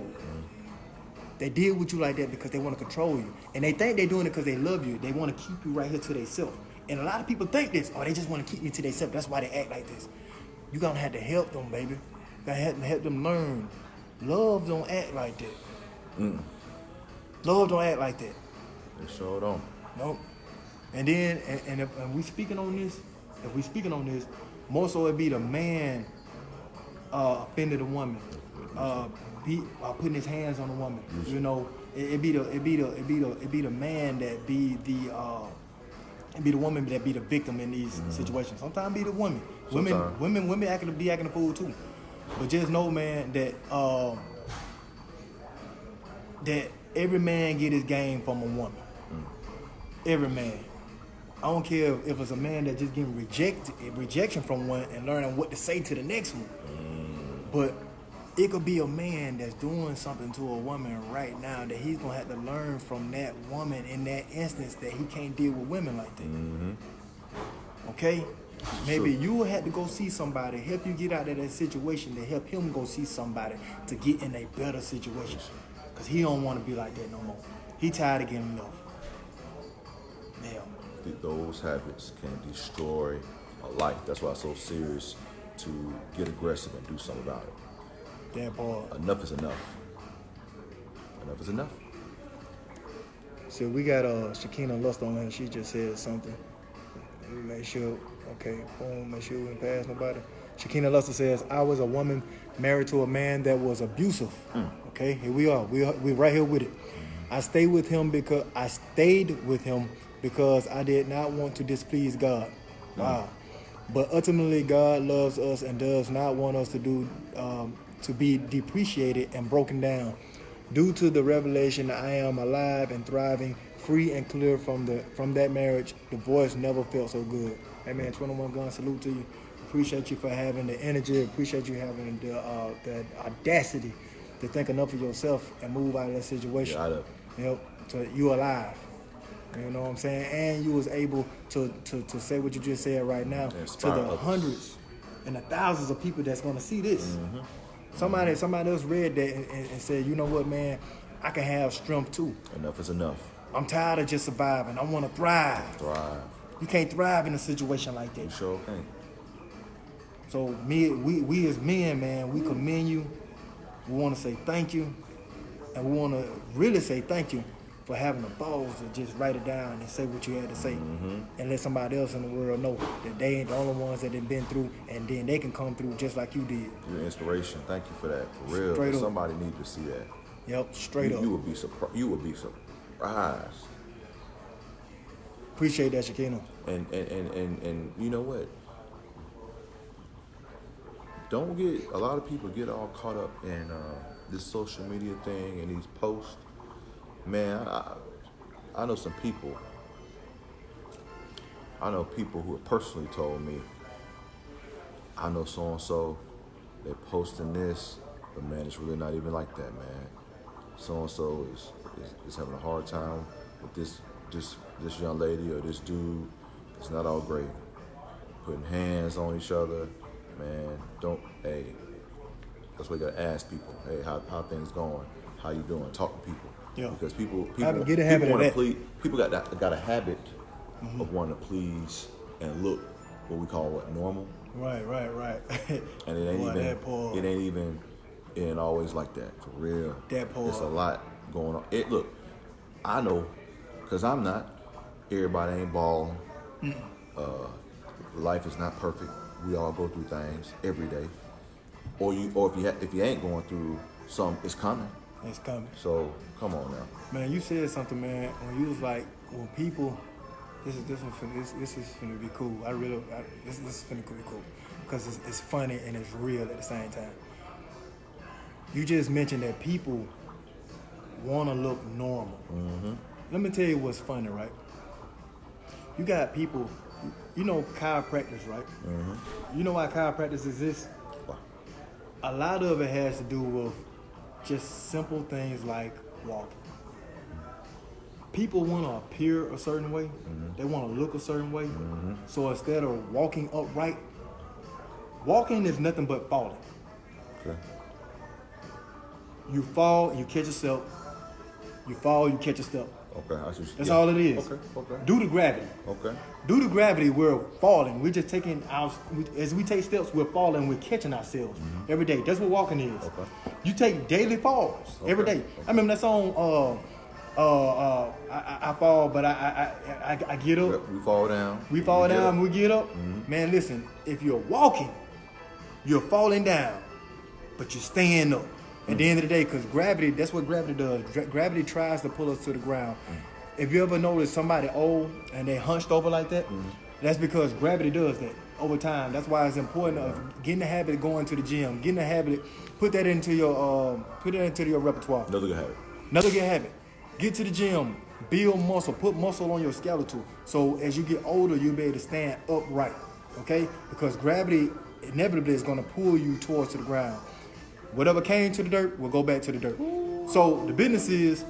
They deal with you like that because they want to control you. And they think they're doing it because they love you. They want to keep you right here to themselves. And a lot of people think this, they just want to keep me to themselves. That's why they act like this. You're going to have to help them, baby. You got to help them learn. Love don't act like that. Love don't act like that. They sure don't. Nope. And then, if we speaking on this, more so it be the man offended a woman, putting his hands on a woman. You know, it be the man that be the woman that be the victim in these situations. Sometimes be the woman. Sometimes. Women acting a fool too. But just know, man, that that every man get his game from a woman. Every man. I don't care if it's a man that just getting rejection from one and learning what to say to the next one. But it could be a man that's doing something to a woman right now that he's gonna have to learn from that woman in that instance that he can't deal with women like that. Okay? Maybe you will have to go see somebody, help you get out of that situation, to help him go see somebody to get in a better situation. Because he don't want to be like that no more. He tired of getting love. Yeah. Those habits can destroy a life. That's why it's so serious to get aggressive and do something about it. That boy. Enough is enough. Enough is enough. So we got Shakina Lust on here. She just said something. Make sure, okay, boom, make sure we didn't pass nobody. Shakina Luster says, I was a woman married to a man that was abusive. Okay, here we are. We right here with it. I stayed with him because I did not want to displease God. Wow. But ultimately, God loves us and does not want us to be depreciated and broken down. Due to the revelation that I am alive and thriving, free and clear from that marriage, divorce never felt so good. Hey man, 21 Gun, salute to you. appreciate you for having the energy. Appreciate you having the audacity to think enough of yourself and move out of that situation. Yeah, I know. Yep. So you alive. You know what I'm saying? And you was able to say what you just said right now to Inspire the others. hundreds and the thousands of people that's gonna see this. Somebody else read that and said, you know what, man, I can have strength too. Enough is enough. I'm tired of just surviving. I want to thrive. Thrive. You can't thrive in a situation like You that. sure can. So we as men, man, we commend you. We want to say thank you, and we want to really say thank you for having the balls to just write it down and say what you had to say, and let somebody else in the world know that they ain't the only ones that have been through, and then they can come through just like you did. Your inspiration. Thank you for that. For real. Straight up. Somebody need to see that. Yep, straight up. You would be surprised. You would be surprised. Appreciate that, Shakino. And you know what? Don't get a lot of people get all caught up in this social media thing and these posts. Man, I know some people. I know people who have personally told me, I know so and so, they're posting this, but man, it's really not even like that, man. So and so is having a hard time with this young lady or this dude. It's not all great. Putting hands on each other, man. Hey, that's what you gotta ask people. Hey, how things going? How you doing? Talk to people. Yeah. Because people Get a habit of wanna that. please. People got a habit of wanting to please and look what we call normal. Right. And it ain't Boy, even. that part. It ain't always like that for real. That part. It's a lot going on. Look, I know, cause I'm not. Everybody ain't balling. Life is not perfect. We all go through things every day. Or if you ain't going through some, it's coming. It's coming. So come on now. Man, you said something, man. When you was like, when people, this is gonna be cool. This is gonna be cool because it's funny and it's real at the same time. You just mentioned that people want to look normal. Let me tell you what's funny, right? You got people, you know, chiropractors, right? You know why chiropractors exist? A lot of it has to do with just simple things like walking. People want to appear a certain way. They want to look a certain way. So instead of walking upright, walking is nothing but falling. Okay. You fall, you catch yourself. You fall, you catch yourself. Okay. That's all it is. Okay. Due to gravity. Okay. Due to gravity, we're falling. We're just taking as we take steps, we're falling. We're catching ourselves every day. That's what walking is. Okay. You take daily falls every day. I remember that song. I fall, but I get up. Yep, we fall down. We fall get down, up. we get up. Man, listen. If you're walking, you're falling down, but you're staying up. At the end of the day, because gravity, that's what gravity does. Gravity tries to pull us to the ground. If you ever notice somebody old and they hunched over like that, that's because gravity does that over time. That's why it's important of getting the habit of going to the gym, getting the habit, put that into your repertoire. Another good habit. Another good habit. Get to the gym, build muscle, put muscle on your skeletal. So as you get older, you'll be able to stand upright. Okay? Because gravity inevitably is going to pull you towards to the ground. Whatever came to the dirt will go back to the dirt. So the business is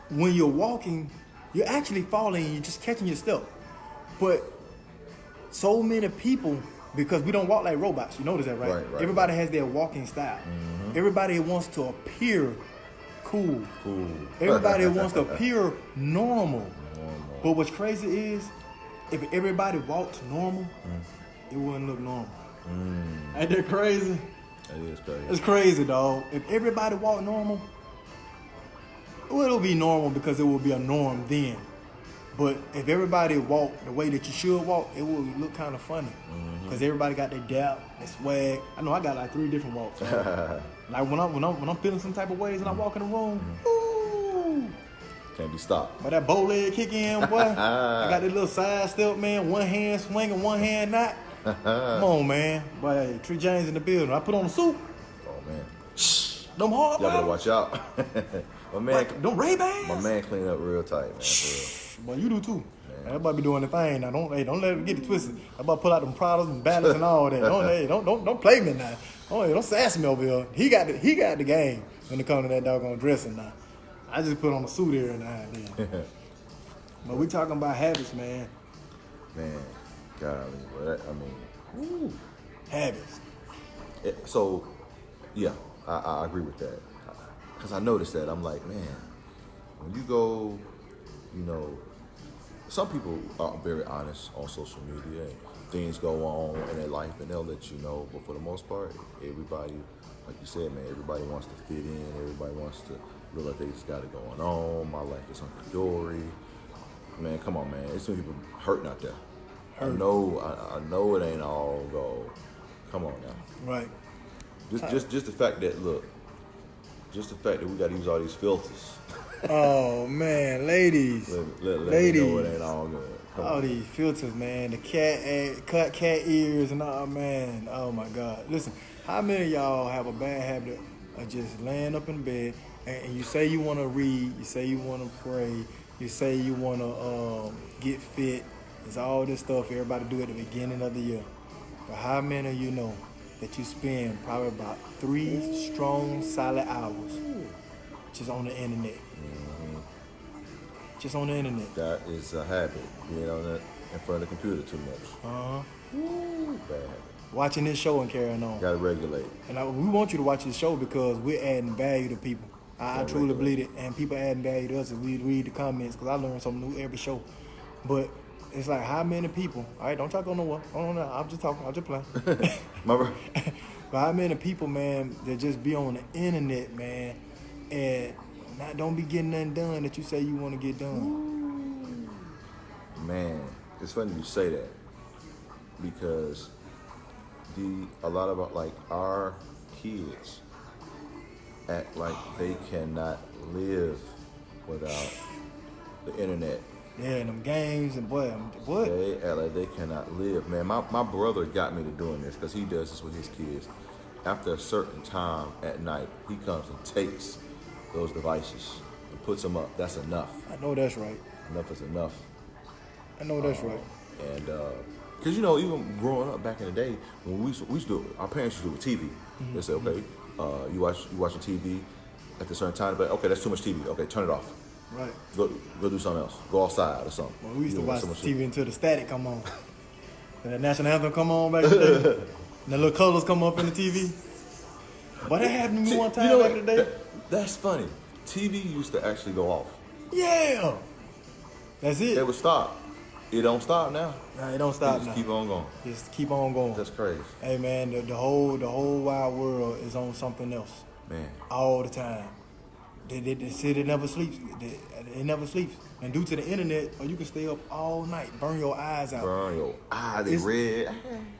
when you're walking, you're actually falling, you're just catching your step. But so many people, because we don't walk like robots, you notice that, right? Right. Everybody has their walking style. Everybody wants to appear cool. Everybody wants to appear normal. But what's crazy is, if everybody walked normal, it wouldn't look normal. Ain't that crazy? That is crazy. It's crazy, dog. If everybody walked normal, well, it'll be normal because it will be a norm then. But if everybody walked the way that you should walk, it will look kind of funny. Because everybody got their dap, their swag. I know I got like 3 different walks. Like when I'm feeling some type of ways and I walk in the room, ooh. Can't be stopped. But that bow leg kick in, boy. I got that little side step, man. One hand swinging, one hand not. Come on, man. Boy, hey, Tree James in the building. I put on a suit. Oh man. Them hard, Y'all better man. watch out. My man, Them Ray-Bans. my man clean up real tight, man. For Boy, you do too. real. Everybody be doing the thing now. Don't let it get it twisted. Everybody pull out them products and ballads and all that. Don't play me now. Don't sass me over here. He got the game when it comes to that doggone dressing now. I just put on a suit here and then. But we talking about habits, man. Man, golly, but woo. Habits. So, yeah, I agree with that. Because I noticed that. I'm like, man, when you go, some people are very honest on social media and things go on in their life and they'll let you know. But for the most part, everybody, like you said, man, everybody wants to fit in. Everybody wants to look like they just got it going on. My life is hunky-dory. Man, come on, man. There's some people hurting out there. I know it ain't all gold. Come on now. Right. Just the fact that we got to use all these filters. Oh man, ladies, ladies, know it ain't all good. All these filters, man. The cut cat ears and all, man. Oh my God. Listen, how many of y'all have a bad habit of just laying up in bed and you say you want to read, you say you want to pray, you say you want to get fit? It's all this stuff everybody do at the beginning of the year. But how many of you know that you spend probably about 3 strong, solid hours just on the internet? Just on the internet. That is a habit. Being in front of the computer too much. Bad habit. Watching this show and carrying on. Gotta regulate. And we want you to watch this show because we're adding value to people. I truly believe it. And people adding value to us as we read the comments because I learn something new every show. But it's like, how many people? All right, don't talk on no one. I'm just talking. I'm just playing. Remember? But how many people, man, that just be on the internet, man, and don't be getting nothing done that you say you want to get done. Man, it's funny you say that because a lot of like our kids act like they cannot live without the internet. Yeah, and them games and what? They act like they cannot live. Man, my brother got me to doing this because he does this with his kids. After a certain time at night, he comes and takes those devices and puts them up. That's enough. I know that's right. Enough is enough. I know that's right. And because even growing up back in the day, when we used to, our parents used to do with TV. Mm-hmm. They say, okay, you watching TV at a certain time, but okay, that's too much TV. Okay, turn it off. Right. Go do something else. Go outside or something. Well, we used to watch TV until the static come on. And the national anthem come on back in the day. And the little colors come up in the TV. But that happened to me one time back in the day. That's funny. TV used to actually go off. Yeah. That's it. It would stop. It don't stop now. Nah, it don't stop now. Just keep on going. Just keep on going. That's crazy. Hey man, the whole wide world is on something else. Man. All the time. They say it never sleeps. It never sleeps. And due to the internet, you can stay up all night, burn your eyes out. Burn your eyes, they red.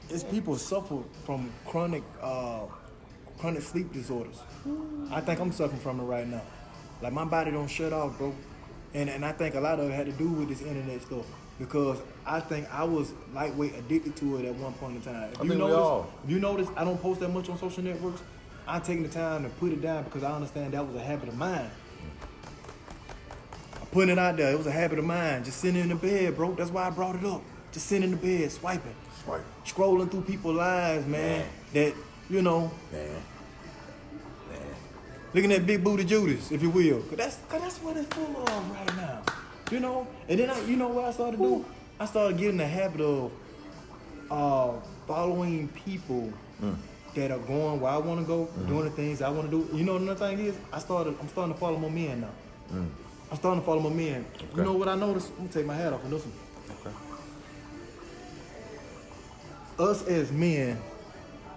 It's people suffer from chronic sleep disorders. I think I'm suffering from it right now. Like my body don't shut off, bro. And I think a lot of it had to do with this internet stuff. Because I think I was lightweight addicted to it at one point in time. If you notice, I don't post that much on social networks. I'm taking the time to put it down because I understand that was a habit of mine. I'm putting it out there. It was a habit of mine. Just sitting in the bed, bro. That's why I brought it up. Just sitting in the bed, swiping. Scrolling through people's lives, man. That, Man. Looking at Big Booty Judas, if you will. Cause that's what it's full of right now. And then what I started to do? I started getting the habit of following people that are going where I want to go, doing the things I want to do. You know what another thing is? I'm starting to follow my men now. I'm starting to follow my men. Okay. You know what I noticed? I'm gonna take my hat off and listen. Okay. Us as men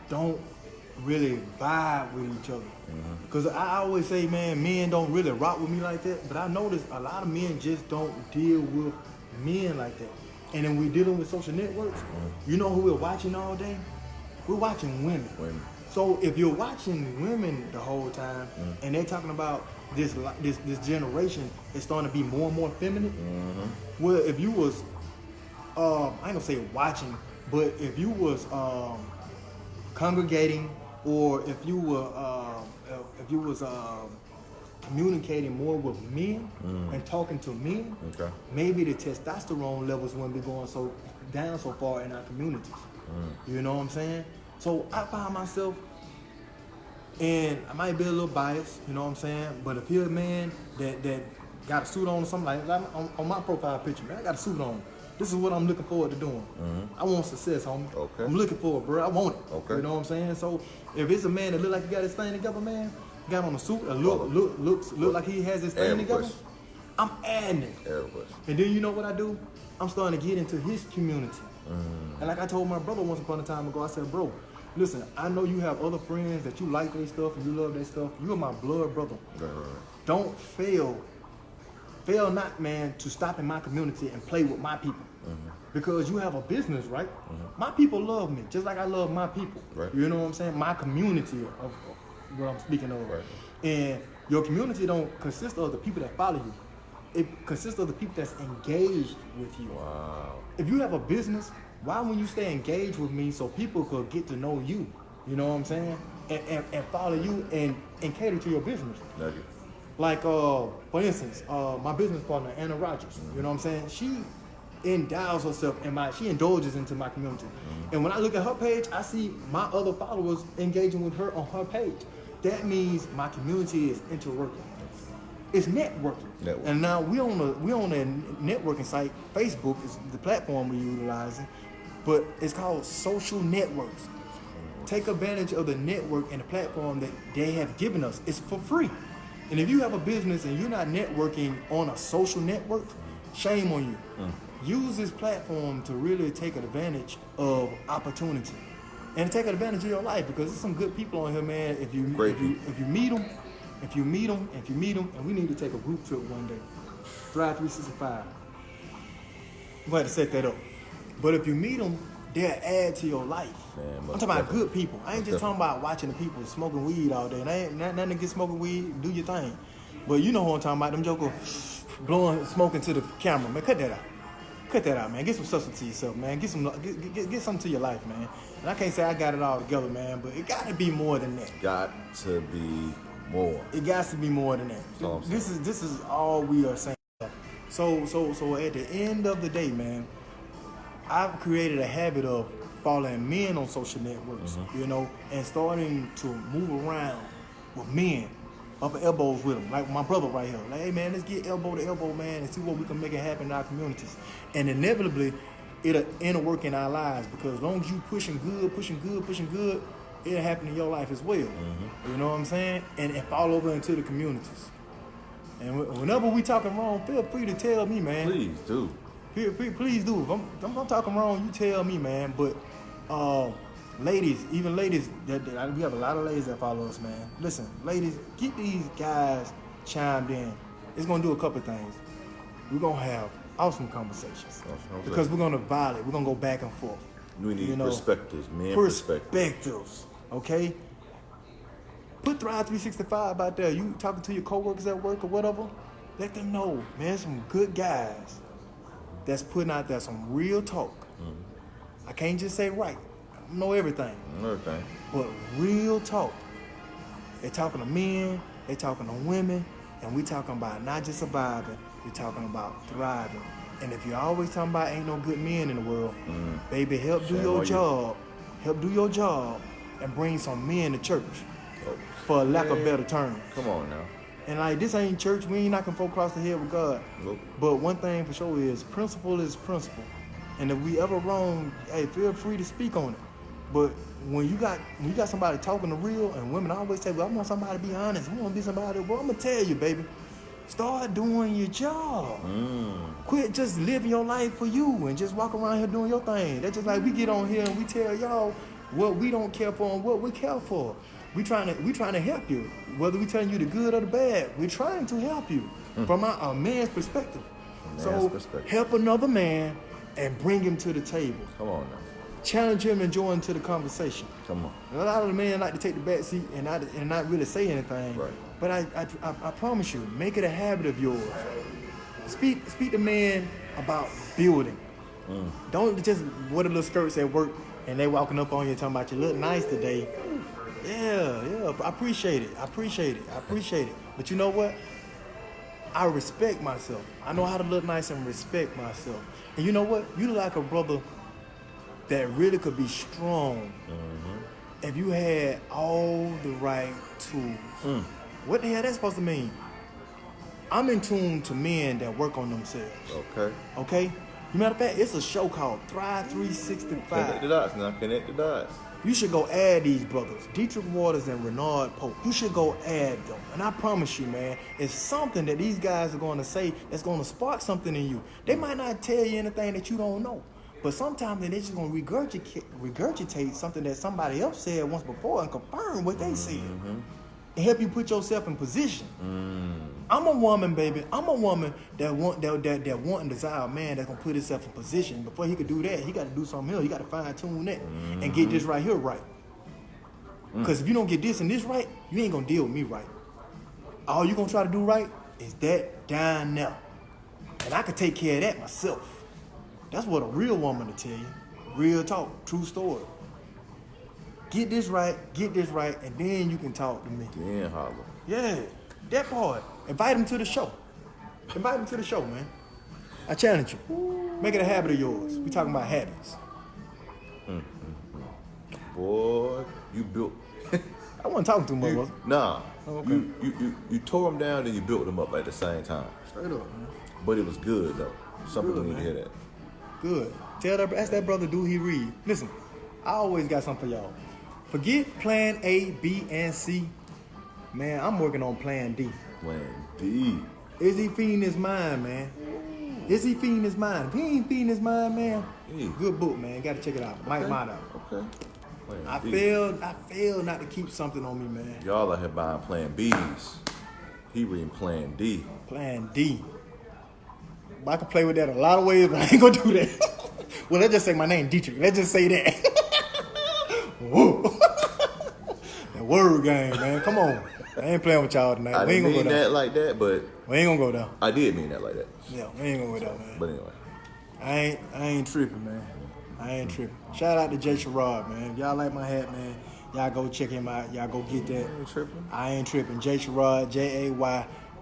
don't really vibe with each other. Because I always say, man, men don't really rock with me like that. But I notice a lot of men just don't deal with men like that. And then we're dealing with social networks. You know who we're watching all day? We're watching women. So if you're watching women the whole time, and they're talking about this generation is starting to be more and more feminine. Well, if you was, I ain't gonna say watching, but if you was congregating, or if you was communicating more with men and talking to men, Okay. maybe the testosterone levels wouldn't be going so down so far in our communities. You know what I'm saying? So I find myself, and I might be a little biased, you know what I'm saying? But if you're a man that got a suit on or something like on my profile picture, man, I got a suit on. This is what I'm looking forward to doing. I want success, homie. Okay. I'm looking for it, bro. I want it. Okay. You know what I'm saying? So if it's a man that look like he got his thing together, man, got on a suit, look like he has his thing Every together, question. I'm adding it. Everybody. And then you know what I do? I'm starting to get into his community. And like I told my brother once upon a time ago, I said, bro, listen, I know you have other friends that you like their stuff and you love their stuff. You're my blood brother. Right. Don't fail not, man, to stop in my community and play with my people. Because you have a business, right? My people love me, just like I love my people. Right. You know what I'm saying? My community of what I'm speaking of. Right. And your community don't consist of the people that follow you. It consists of the people that's engaged with you. Wow. If you have a business, why wouldn't you stay engaged with me so people could get to know you? You know what I'm saying? And follow you and cater to your business. Nugget. Like, for instance, my business partner, Anna Rogers, you know what I'm saying? She endows herself she indulges into my community. And when I look at her page, I see my other followers engaging with her on her page. That means my community is interworking. It's networking. And now we on a networking site. Facebook is the platform we're utilizing, but it's called social networks. Take advantage of the network and the platform that they have given us. It's for free. And if you have a business and you're not networking on a social network, shame on you. Use this platform to really take advantage of opportunity and take advantage of your life, because there's some good people on here, man. If you meet them, and we need to take a group trip one day. Thrive 365. I'm going to set that up. But if you meet them, they'll add to your life. Man, I'm talking about good people. I ain't just talking about watching the people smoking weed all day. And I ain't nothing to get smoking weed, do your thing. But you know who I'm talking about, them jokers blowing smoke into the camera. Man, cut that out. Cut that out, man. Get some substance to yourself, man. Get something to your life, man. And I can't say I got it all together, man, but it got to be more than that. Got to be more. It got to be more than that. This is all we are saying. So at the end of the day, man, I've created a habit of following men on social networks, you know, and starting to move around with men, up at elbows with them, like my brother right here. Like, hey, man, let's get elbow to elbow, man, and see what we can make it happen in our communities. And inevitably, it'll interwork in our lives, because as long as you pushing good, it'll happen in your life as well. You know what I'm saying? And fall over into the communities. And whenever we talking wrong, feel free to tell me, man. Please do. Please do. If I'm talking wrong, you tell me, man. But ladies, we have a lot of ladies that follow us, man. Listen, ladies, keep these guys chimed in. It's gonna do a couple of things. We're gonna have awesome conversations because we're gonna violate. We're gonna go back and forth. We need perspectives, man. Perspectives. Okay. Put Thrive 365 out there. You talking to your coworkers at work or whatever? Let them know, man. Some good guys that's putting out there some real talk. I can't just say right. I don't know everything. But real talk. They talking to men, they talking to women, and we talking about not just surviving, we talking about thriving. And if you're always talking about ain't no good men in the world, baby, help do your job. Help do your job and bring some men to church. For a lack of better terms. Come on now. And like, this ain't church. We ain't knocking folk across the head with God. Nope. But one thing for sure is principle is principle. And if we ever wrong, hey, feel free to speak on it. But when you got somebody talking the real, and women always say, well, I want somebody to be honest. I want to be somebody. Well, I'm gonna tell you, baby, start doing your job. Quit just living your life for you and just walk around here doing your thing. That's just like we get on here and we tell y'all what we don't care for and what we care for. We trying to help you, whether we telling you the good or the bad. We're trying to help you from a man's perspective. Help another man and bring him to the table. Come on now. Challenge him and join into the conversation. Come on. A lot of the men like to take the back seat and not really say anything. Right. But I promise you, make it a habit of yours. Speak to men about building. Don't just wear the little skirts at work and they walking up on you talking about you look nice today. Yeah. I appreciate it. But you know what? I respect myself. I know how to look nice and respect myself. And you know what? You look like a brother that really could be strong if you had all the right tools. What the hell that's supposed to mean? I'm in tune to men that work on themselves. Okay? Matter of fact, it's a show called Thrive 365. Connect the dots now. Connect the dots. You should go add these brothers, Dietrich Waters and Renard Pope. You should go add them. And I promise you, man, it's something that these guys are going to say that's going to spark something in you. They might not tell you anything that you don't know. But sometimes they're just going to regurgitate something that somebody else said once before and confirm what they said. And help you put yourself in position. I'm a woman, baby. I'm a woman that want and desire a man that's gonna put himself in position. Before he could do that, he got to do something else. He got to fine tune that and get this right here right. Because if you don't get this and this right, you ain't gonna deal with me right. All you gonna try to do right is that down now, and I can take care of that myself. That's what a real woman will tell you. Real talk, true story. Get this right, and then you can talk to me. Then holler. Yeah, that part. Invite him to the show. Man. I challenge you. Make it a habit of yours. We talking about habits. Boy, you built. I wasn't talking too much, brother. Nah. Oh, okay. You tore them down and you built them up at the same time. Straight up, man. But it was good though. Some people need to hear that. Good. Ask that brother, do he read? Listen, I always got something for y'all. Forget plan A, B, and C. Man, I'm working on plan D. Plan D. Is he feeding his mind, man? Is he feeding his mind? If he ain't feeding his mind, man, good book, man. Gotta check it out. Mike Motto. Okay. I failed not to keep something on me, man. Y'all out here buying plan B's. He reading plan D. Plan D. I can play with that a lot of ways, but I ain't gonna do that. Well, let's just say my name, Dietrich. Let's just say that. Whoa. That word game, man. Come on. I ain't playing with y'all tonight. I didn't mean that like that, but we ain't gonna go down. I did mean that like that. Yeah, we ain't gonna go down, man. But anyway. I ain't tripping, man. I ain't tripping. Shout out to Jay Sherrod, man. If y'all like my hat, man, y'all go check him out. Y'all go get that. You ain't tripping? I ain't tripping. Jay Sherrod,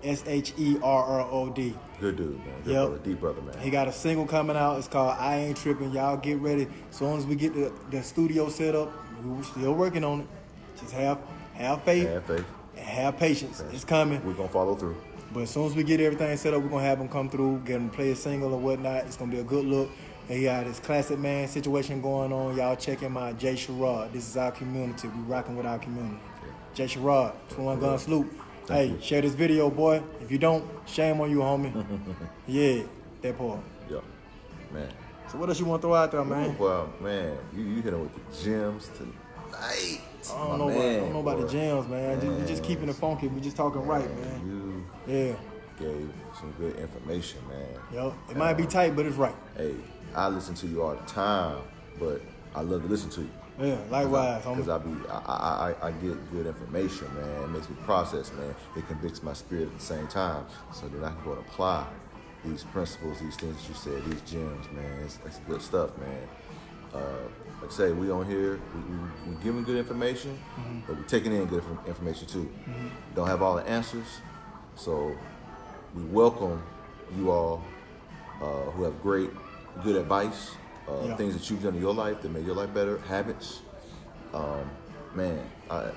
JAYSHERROD. Good dude, man. Good Yep. brother. Deep brother, man. He got a single coming out. It's called I Ain't Tripping. Y'all get ready. As soon as we get the studio set up, we're still working on it. Just have faith. Have faith. And have patience. It's coming. We're going to follow through. But as soon as we get everything set up, we're going to have him come through, get him to play a single or whatnot. It's going to be a good look. And he got his classic man situation going on. Y'all check him out. Jay Sherrod. This is our community. We rocking with our community. Jay Sherrod, 21 Gun Sloop. Hey, share this video, boy. If you don't, shame on you, homie. Yeah, that part. Yep. Man. So what else you want to throw out there, man? Well, man, you hit him with the gems tonight. I don't know about the jams, man. We just keeping it funky. We just talking right, man. You gave some good information, man. Yo, it might be tight, but it's right. Hey, I listen to you all the time, but I love to listen to you. Yeah, likewise. Because I get good information, man. It makes me process, man. It convicts my spirit at the same time. So then I can go and apply these principles, these things that you said, these gems, man. It's good stuff, man. Like I say, we on here, we giving good information, but we're taking in good information too. Don't have all the answers, so we welcome you all who have good advice, things that you've done in your life that made your life better, habits. Man, I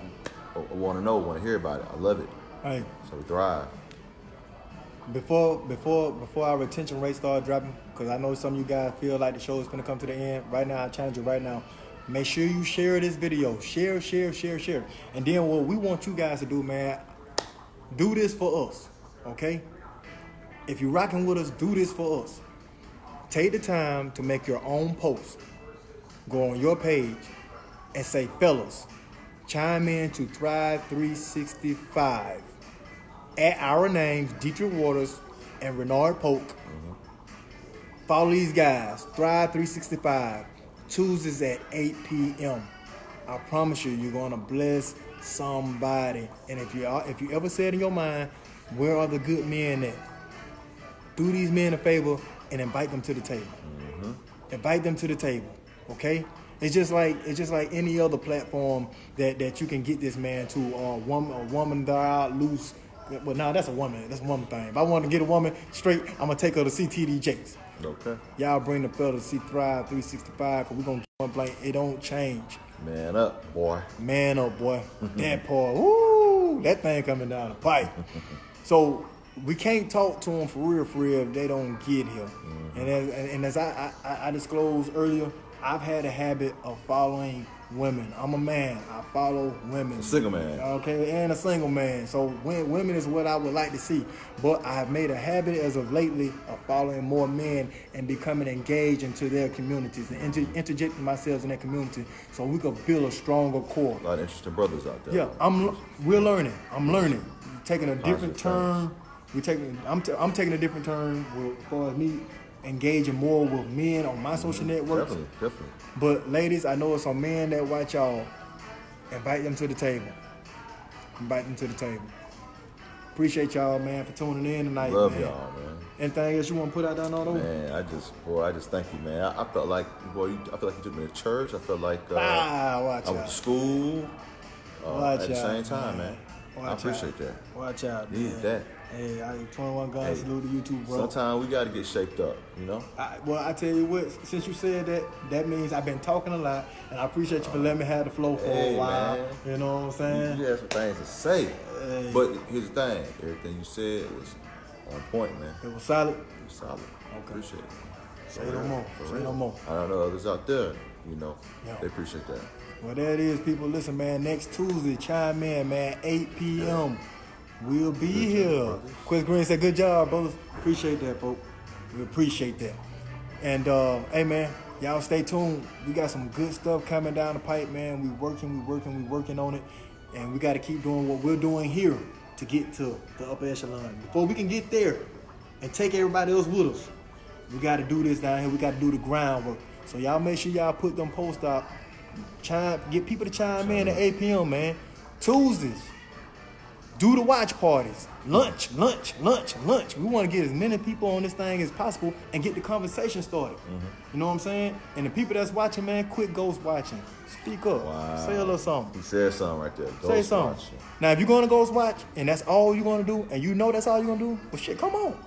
want to know, want to hear about it. I love it. Hey. So we thrive. Before our retention rate start dropping, because I know some of you guys feel like the show is going to come to the end. Right now, I challenge you right now. Make sure you share this video. Share. And then what we want you guys to do, man, do this for us, okay? If you're rocking with us, do this for us. Take the time to make your own post. Go on your page and say, fellas, chime in to Thrive 365. At our names, Dietrich Waters and Renard Polk. Follow these guys. Thrive 365. Tuesdays at 8 p.m. I promise you, you're gonna bless somebody. And if you ever said in your mind, where are the good men at? Do these men a favor and invite them to the table. Invite them to the table, okay? It's just like any other platform that you can get this man to. A woman that out loose. Well, nah, that's a woman thing. If I want to get a woman straight, I'm gonna take her to see TD Jakes. Okay. Y'all bring the fella to see Thrive 365, cause we gonna get one blank. It don't change. Man up, boy. Man up, boy. That part, woo, that thing coming down the pipe. So we can't talk to them for real if they don't get here. And as I disclosed earlier, I've had a habit of following women. I'm a man. I follow women. A single man. Okay, and a single man. So women is what I would like to see. But I have made a habit as of lately of following more men and becoming engaged into their communities and interjecting myself in their community so we could build a stronger core. A lot of interesting brothers out there. Yeah, we're learning. I'm learning. Taking a different Positive turn. I'm taking a different turn as far as me engaging more with men on my social networks. Definitely. But ladies, I know it's some men that watch y'all. Invite them to the table. Appreciate y'all, man, for tuning in tonight. Love man. y'all, man. Anything else you want to put out there, Nardo? Man, I just thank you, man. I felt like, I felt like you took me to church. I felt like watch I went out. to school Watch at the out, same time, man. I Watch appreciate out. that. Watch out, man. Need that. Hey, 21 Guns, Hey, salute to you too, bro. Sometimes we got to get shaped up, you know? I tell you what, since you said that means I've been talking a lot, and I appreciate you for letting me have the flow for a while. Man. You know what I'm saying? You had some things to say. Hey. But here's the thing. Everything you said was on point, man. It was solid. It was solid. Appreciate it. Say no more. Say no more. I don't know others out there, you know, Yeah. they appreciate that. Well, there it is, people. Listen, man, next Tuesday, chime in, man, 8 p.m. We'll be here. Chris Green said, good job, brothers. Appreciate that, folks. We appreciate that. And, hey, man, y'all stay tuned. We got some good stuff coming down the pipe, man. We working on it. And we got to keep doing what we're doing here to get to the upper echelon. Before we can get there and take everybody else with us, we got to do this down here. We got to do the groundwork. So y'all make sure y'all put them posts out. Get people to chime in at 8 p.m., man. Tuesdays. Do the watch parties. Lunch. We want to get as many people on this thing as possible and get the conversation started. You know what I'm saying? And the people that's watching, man, quit ghost watching. Speak up. Wow. Say a little something. He said something right there. Say something. Now, if you're going to ghost watch and that's all you're going to do, and you know that's all you're going to do, well, shit, come on.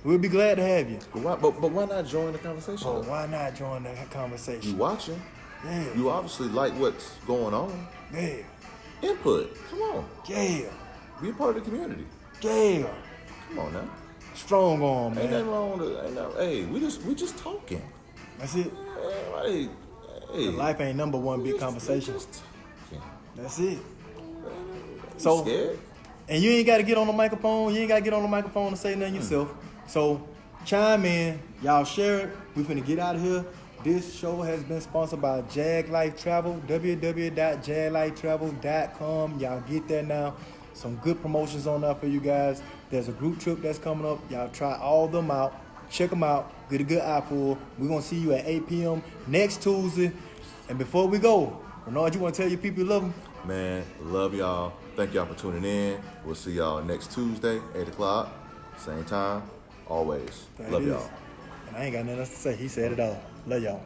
We'll be glad to have you. But why not join the conversation? Oh, though? why not join that conversation? You watching. Yeah. You obviously like what's going on. Yeah. Input. Come on. Yeah. Be a part of the community. Yeah. Come on now. Strong arm, Ain't man. nothing wrong with it. Hey, we just talking. That's it. Hey, Life ain't number one big we conversation. just talking. That's it. You So, scared? and you ain't got to get on the microphone. You ain't got to get on the microphone to say nothing yourself. So, chime in. Y'all share it. We finna get out of here. This show has been sponsored by Jag Life Travel, www.jaglifetravel.com. Y'all get there now. Some good promotions on there for you guys. There's a group trip that's coming up. Y'all try all of them out. Check them out. Get a good eye for. We're going to see you at 8 p.m. next Tuesday. And before we go, Bernard, you want to tell your people you love them? Man, love y'all. Thank y'all for tuning in. We'll see y'all next Tuesday, 8 o'clock. Same time, always. There Love it is. y'all. And I ain't got nothing else to say. He said it all. Love y'all.